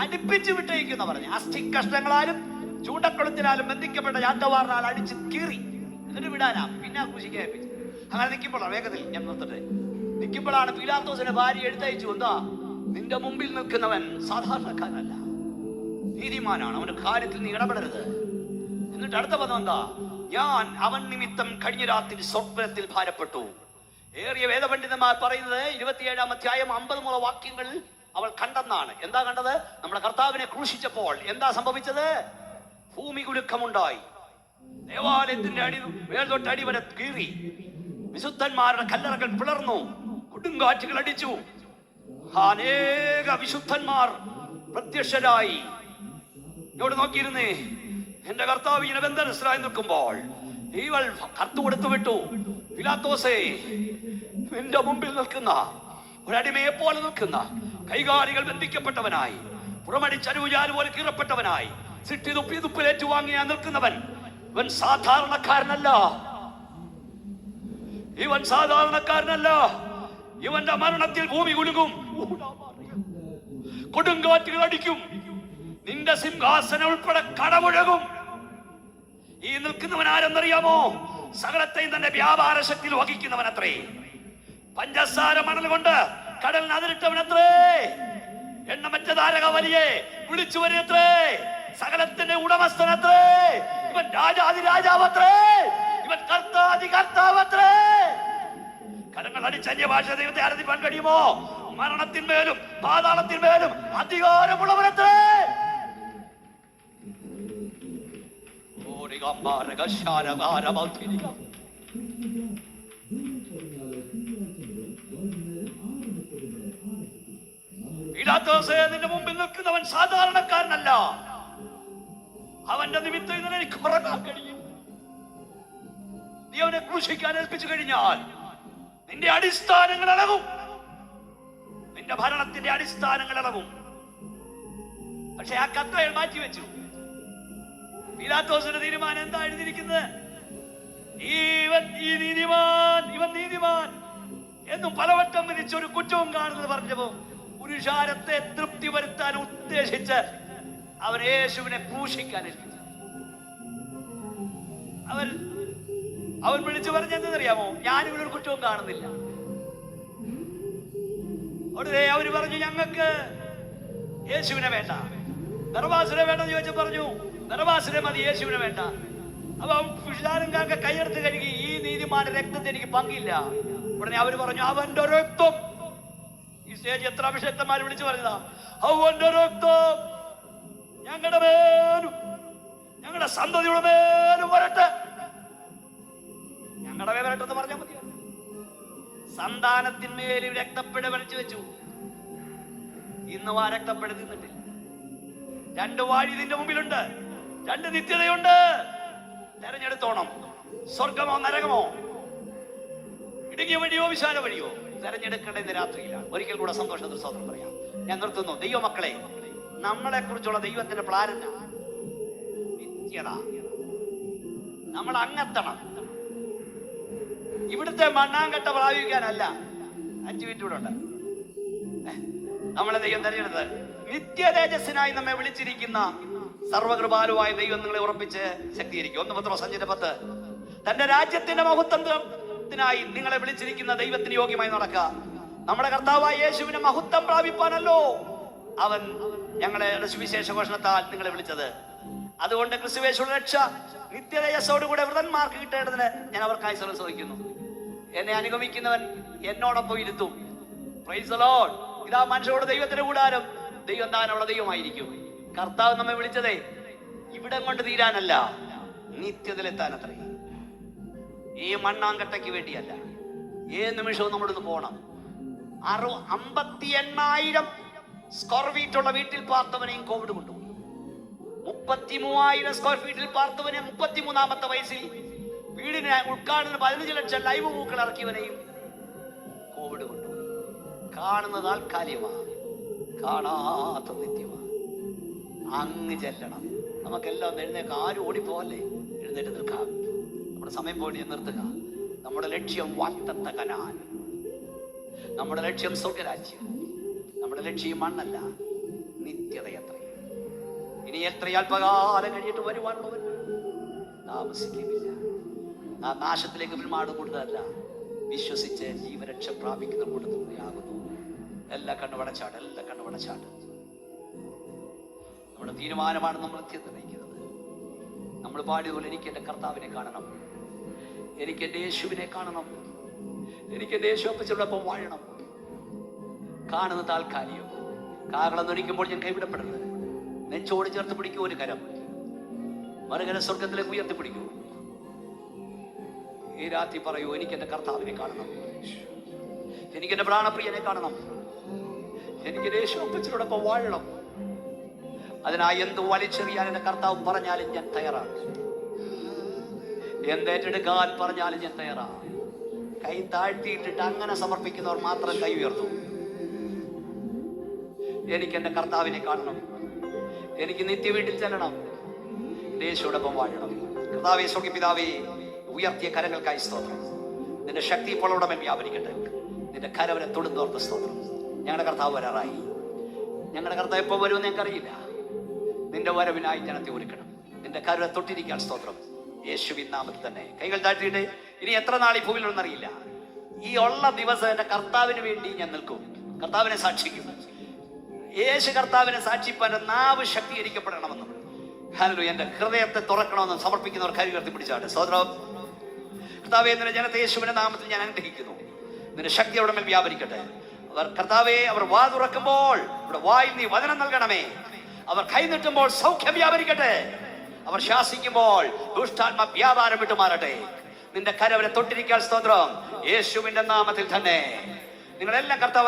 അടുപ്പിച്ച് വിട്ടയക്കുന്ന പറഞ്ഞു. അസ്ഥി കഷ്ണങ്ങളാലും ചൂണ്ടക്കുളത്തിനാലും ബന്ധിക്കപ്പെട്ട യാത്രവാറിനാൽ അടിച്ച് കീറി എന്നിട്ട് വിടാനാ, പിന്നെ കൃഷിക്ക് ഏൽപ്പിച്ചു. അങ്ങനെ നിൽക്കുമ്പോഴാണ്, വേഗത്തിൽ ഞാൻ നിർത്തട്ടെ, നിൽക്കുമ്പോഴാണ് പീലാത്തോസിന്റെ ഭാര്യ എഴുത്തയച്ചു. എന്താ? നിന്റെ മുമ്പിൽ നിൽക്കുന്നവൻ സാധാരണക്കാരനല്ല, നീതിമാനാണ്. അവന്റെ കാര്യത്തിൽ നീ ഇടപെടരുത്. എന്നിട്ട് അടുത്ത പദം എന്താ? ഞാൻ അവൻ നിമിത്തം കഴിഞ്ഞ രാത്രി സ്വപ്നത്തിൽ ഭാരപ്പെട്ടു. ഏറിയ വേദപണ്ഡിതന്മാർ പറയുന്നത് 27-ാം അധ്യായം 50 വാക്യങ്ങൾ അവൾ കണ്ടെന്നാണ്. എന്താ കണ്ടത്? നമ്മുടെ കർത്താവിനെ ക്രൂശിച്ചപ്പോൾ എന്താ സംഭവിച്ചത്? ഭൂമി കുലുക്കമുണ്ടായി. ദേവാലയത്തിന്റെ മേൽതൊട്ട് അടി വരെ കീറി. വിശുദ്ധന്മാരുടെ കല്ലറകൾ പിളർന്നു. കൊടുങ്കാറ്റുകൾ അടിച്ചു. അനേക വിശുദ്ധന്മാർ പ്രത്യക്ഷരായി. ഇവിടെ നോക്കിയിരുന്നേ, എന്റെ കർത്താവ് ഇങ്ങനെ ബന്ധനസ്ഥരായി നിൽക്കുമ്പോൾ ഇവൾ കത്ത് കൊടുത്തു വിട്ടു. പീലാത്തോസേ, നിന്റെ മുമ്പിൽ നിൽക്കുന്ന ഒരടിമയെ പോലെ നിൽക്കുന്ന, കൈകാലികൾ ബന്ധിക്കപ്പെട്ടവനായി, പുറമടിച്ചരുചാല് പോലെ കീറപ്പെട്ടവനായി, സിട്ടി തുപ്പി തുപ്പിലേറ്റുവാങ്ങിയാ നിൽക്കുന്നവൻ. ഇവൻ സാധാരണക്കാരനല്ല. ഇവൻ സാധാരണക്കാരനല്ല. ഇവന്റെ മരണത്തിൽ ഭൂമി കുലുങ്ങും, കൊടുങ്കാറ്റുകൾ അടിക്കും, നിന്റെ സിംഹാസനം ഉൾപ്പെടെ കടമുഴകും. ഈ നിൽക്കുന്നവൻ ആരെന്നറിയാമോ? സകലത്തെയും തന്റെ വ്യാപാര ശക്തിയിൽ വഹിക്കുന്നവനത്രേ. പഞ്ചസാര മണൽ കൊണ്ട് കടലിന് അതിരിട്ടവനത്രേ. എണ്ണമറ്റ താരകവലിയെ വിളിച്ചു വരിയത്രേ. സകലത്തിന്റെ ഉടമസ്ഥനത്രേ. ഇവൻ രാജാതി രാജാവത്രേ. ഇവൻ കർത്താതി കർത്താവത്രേ. കരങ്ങൾ അടിച്ച് അന്യഭാഷ ദൈവത്തെ ആരാധിക്കാൻ കഴിയുമോ? മരണത്തിന്മേലും പാതാളത്തിന്മേലും അധികാരമുള്ളവനത്രേ. നിന്റെ മുമ്പിൽ നിൽക്കുന്നവൻ സാധാരണക്കാരനല്ല. അവന്റെ നിമിത്തം ഇന്നലെ എനിക്ക് ഉറങ്ങാൻ കഴിയും. നീ അവനെ ക്രൂശിക്കാൻ ഏൽപ്പിച്ചു കഴിഞ്ഞാൽ നിന്റെ അടിസ്ഥാനങ്ങൾ ഇളകും. നിന്റെ ഭരണത്തിന്റെ അടിസ്ഥാനങ്ങൾ ഇളകും. പക്ഷെ ആ കത്ത് അയാൾ മാറ്റിവെച്ചു. പീലാത്തോസിന്റെ തീരുമാനം എന്താ എഴുതിയിരിക്കുന്നത്? ഇവൻ നീതിമാൻ എന്നും പലവട്ടം വിധിച്ചൊരു കുറ്റവും കാണുന്നത് പറഞ്ഞപ്പോ പുരുഷാരത്തെ തൃപ്തി വരുത്താൻ ഉദ്ദേശിച്ച് അവൻ യേശുവിനെ ക്രൂശിക്കാൻ ഏൽപ്പിച്ചു. അവൻ വിളിച്ചു പറഞ്ഞെന്തറിയാമോ? ഞാനിവിടെ ഒരു കുറ്റവും കാണുന്നില്ല. അവിടെ അവര് പറഞ്ഞു, ഞങ്ങൾക്ക് യേശുവിനെ വേണ്ട, ബറബ്ബാസിനെ വേണ്ടെന്ന് ചോദിച്ചു. പറഞ്ഞു, ബറബ്ബാസിനെ മതി, യേശുവിനെ വേണ്ട. അപ്പൊ പുരുഷാരംകാർക്ക് കൈയെടുത്ത് കഴുകി, ഈ നീതിമാന്റെ രക്തത്തെ എനിക്ക് പങ്കില്ല. ഉടനെ അവര് പറഞ്ഞു, അവന്റെ രക്തം. ഈ സ്റ്റേജ് എത്ര അഭിഷേക്തന്മാർ വിളിച്ചു പറഞ്ഞതാ, അവന്റെ രക്തം ഞങ്ങളുടെ മേലും ഞങ്ങളുടെ സന്തതിയുടെ മേലും വരട്ടെ. ഞങ്ങളുടെ മേൽ വരട്ടെന്ന് പറഞ്ഞാൽ മതി. സന്താനത്തിന്മേൽ രക്തപ്പഴ വലിച്ചു വെച്ചു. ഇന്ന് ആ രക്തപ്പഴ തിന്നിട്ടില്ല. 2 വാഴി നിന്റെ മുമ്പിലുണ്ട്, 2 നിത്യതയുണ്ട്. തെരഞ്ഞെടുത്തോണം. സ്വർഗമോ നരകമോ, ഇടുങ്ങിയ വഴിയോ വിശാല വഴിയോ, തെരഞ്ഞെടുക്കേണ്ട ഇന്ന് രാത്രിയിലാണ്. ഒരിക്കൽ കൂടെ സന്തോഷത്തിൽ സ്തോത്രം പറയാം. ഞാൻ നിർത്തുന്നു. ദൈവമക്കളെ, നമ്മളെ കുറിച്ചുള്ള ദൈവത്തിന്റെ പ്ലാൻ നിത്യത. നമ്മൾ അങ്ങെത്തണം. ഇവിടുത്തെ മണ്ണാങ്കട്ട പ്രാപിക്കാനല്ല. 5 മിനിറ്റ് ഇവിടെ ഉണ്ട്. നമ്മളെ ദൈവം തെരഞ്ഞെടുത്തത് നിത്യ തേജസ്സിനായി നമ്മെ വിളിച്ചിരിക്കുന്ന സർവകൃപാലുവായ ദൈവം നിങ്ങളെ ഉറപ്പിച്ച് ശക്തീകരിക്കും. 1 പത്രോസ് 5:10. തന്റെ രാജ്യത്തിന്റെ മഹത്വത്തിനായി നിങ്ങളെ വിളിച്ചിരിക്കുന്ന ദൈവത്തിന് യോഗ്യമായി നടക്കുക. നമ്മുടെ കർത്താവായ യേശുവിനെ മഹത്വം പ്രാപിപ്പാനല്ലോ അവൻ ഞങ്ങളെ സുവിശേഷ ഘോഷണത്താൽ നിങ്ങളെ വിളിച്ചത്. അതുകൊണ്ട് ക്രിസ്തുവേശുവിന്റെ രക്ഷ നിത്യതേജസ്സോടുകൂടെ വൃതന്മാർക്ക് കിട്ടേണ്ടതിന് ഞാൻ അവർക്കായി ശ്രമിക്കുന്നു. എന്നെ അനുഗമിക്കുന്നവൻ എന്നോടൊപ്പം ഇരുത്തും. Praise the Lord. ഇതാ മനുഷ്യരോട് ദൈവത്തിന്റെ കൂടാരം. ദൈവം താനുള്ള ദൈവമായിരിക്കും. കർത്താവ് നമ്മെ വിളിച്ചതേ ഇവിടം കൊണ്ട് തീരാനല്ല, നിത്യത്തിലെത്താനത്രേ. ഈ മണ്ണാങ്കട്ടയ്ക്ക് വേണ്ടിയല്ല. ഏത് നിമിഷവും നമ്മളിന്ന് പോകണം. 58,000 സ്ക്വയർ ഫീറ്റുള്ള വീട്ടിൽ പാർത്തവനെയും കോവിഡ് കൊണ്ടുപോയി. 33,000 സ്ക്വയർ ഫീറ്റിൽ പാർത്തവനെ 33-ാമത്തെ വയസ്സിൽ വീടിന് ഉദ്ഘാടനം 15 ലക്ഷം ലൈവ് പൂക്കൾ ഇറക്കിയവനെയും കോവിഡ് കൊണ്ടുപോയി. കാണുന്നത് താൽക്കാലികമാണ്, കാണാത്ത നിത്യമാണ്. അങ്ങ് ചെല്ലണം. നമുക്കെല്ലാം എഴുന്നേൽക്കാം. ആരും ഓടിപ്പോവല്ലേ, എഴുന്നേറ്റ് നിൽക്കാം. നമ്മുടെ സമയം പോയി നിർത്തുക. നമ്മുടെ ലക്ഷ്യം വാഗ്ദത്ത കനാൻ. നമ്മുടെ ലക്ഷ്യം സ്വർഗരാജ്യം. നമ്മുടെ ലക്ഷ്യം മണ്ണല്ല, നിത്യതയത്ര. ഇനി എത്ര അല്പകാലം കഴിഞ്ഞിട്ട് വരുവാനുള്ളവർ താമസിക്കുന്നില്ല. ആ നാശത്തിലേക്ക് പിന്മാട് കൂടുതലല്ല, വിശ്വസിച്ച് ജീവരക്ഷ പ്രാപിക്കുന്ന കൂടുതലാകുന്നു. എല്ലാ കണ്ണുവടച്ചാട്, എല്ലാ കണ്ണുവടച്ചാട്. നമ്മുടെ തീരുമാനമാണ് നമ്മൾ നിർണ്ണയിക്കുന്നത്. നമ്മൾ പാടിയതുപോലെ എനിക്ക് എൻ്റെ കർത്താവിനെ കാണണം, എനിക്ക് എൻ്റെ യേശുവിനെ കാണണം, എനിക്ക് എൻ്റെ യേശു അപ്പച്ചോടൊപ്പം വാഴണം. കാണുന്ന താൽക്കാലികം. കാകളം നൊരിക്കുമ്പോൾ ഞാൻ കൈവിടപ്പെടരുത്. നെഞ്ചോട് ചേർത്ത് പിടിക്കൂ. ഒരു കരം മറുകരം സ്വർഗത്തിലേക്ക് ഉയർത്തി പിടിക്കൂ. ഈ രാത്രി പറയൂ, എനിക്ക് എൻ്റെ കർത്താവിനെ കാണണം, എനിക്ക് എൻ്റെ പ്രാണപ്രിയനെ കാണണം, എനിക്ക് യേശു അപ്പച്ചനോടൊപ്പം വാഴണം. അതിനായി എന്ത് വലിച്ചെറിയാൻ എൻ്റെ കർത്താവ് പറഞ്ഞാലും ഞാൻ തയ്യാറാണ്. എന്തേറ്റെടുക്കാൻ പറഞ്ഞാലും ഞാൻ തയ്യാറാണ്. കൈ താഴ്ത്തിയിട്ടിട്ട് അങ്ങനെ സമർപ്പിക്കുന്നവർ മാത്രം കൈ ഉയർത്തും. എനിക്ക് എൻ്റെ കർത്താവിനെ കാണണം, എനിക്ക് നിത്യവീട്ടിൽ ചെല്ലണം, യേശുവോടൊപ്പം വാഴണം. കർത്താവേ, സ്വർഗ്ഗപിതാവേ, ഉയർത്തിയ കരങ്ങൾക്കായി സ്തോത്രം. നിന്റെ ശക്തി ഇപ്പോൾ ഉടമൻ വ്യാപരിക്കട്ടെ. നിന്റെ കരവരെ തൊടുന്നോർത്ത് സ്തോത്രം. ഞങ്ങളുടെ കർത്താവ് വരാറായി. ഞങ്ങളുടെ കർത്താവ് എപ്പോൾ വരുമെന്ന് ഞങ്ങൾക്കറിയില്ല. നിന്റെ വരവിനായി ജനത്തെ ഒരുക്കണം. നിന്റെ കരുവെ തൊട്ടിരിക്കാൻ സ്തോത്രം. യേശുവിൻ നാമത്തിൽ തന്നെ കൈകൾ താഴ്ത്തിയിട്ട് ഇനി എത്ര നാൾ ഈ ഭൂമിയിലൊന്നറിയില്ല. ഈ ഉള്ള ദിവസം എൻ്റെ കർത്താവിന് വേണ്ടി ഞാൻ നിൽക്കും, കർത്താവിനെ സാക്ഷിക്കും. യേശു കർത്താവിനെ സാക്ഷിപ്പാൻ നാവ് ശക്തീകരിക്കപ്പെടണമെന്നും ഹല്ലേലൂയ എൻ്റെ ഹൃദയത്തെ തുറക്കണമെന്നും സമർപ്പിക്കുന്നവർ കൈ ഉയർത്തി പിടിച്ചാണ്. സ്തോത്രം. കർത്താവേ, നിന്റെ ജനത്തെ യേശുവിന്റെ നാമത്തിൽ ഞാൻ അനുഗ്രഹിക്കുന്നു. നിന്റെ ശക്തി അവിടെ മേൽ വ്യാപരിക്കട്ടെ. അവർ കർത്താവേ, അവർ വാ തുറക്കുമ്പോൾ ഇവിടെ വായിൽ നീ വചനം നൽകണമേ. അവർ കൈ നീട്ടുമ്പോൾ സൗഖ്യം വ്യാപരിക്കട്ടെ. അവർ ശാസിക്കുമ്പോൾ ദുഷ്ടാത്മ വ്യാപാരം വിട്ടുമാറട്ടെ. നിന്റെ കരവരെ തൊട്ടിരിക്കാൻ സ്തോത്രം. യേശുവിന്റെ നാമത്തിൽ തന്നെ നിങ്ങളെല്ലാം കർത്താവ്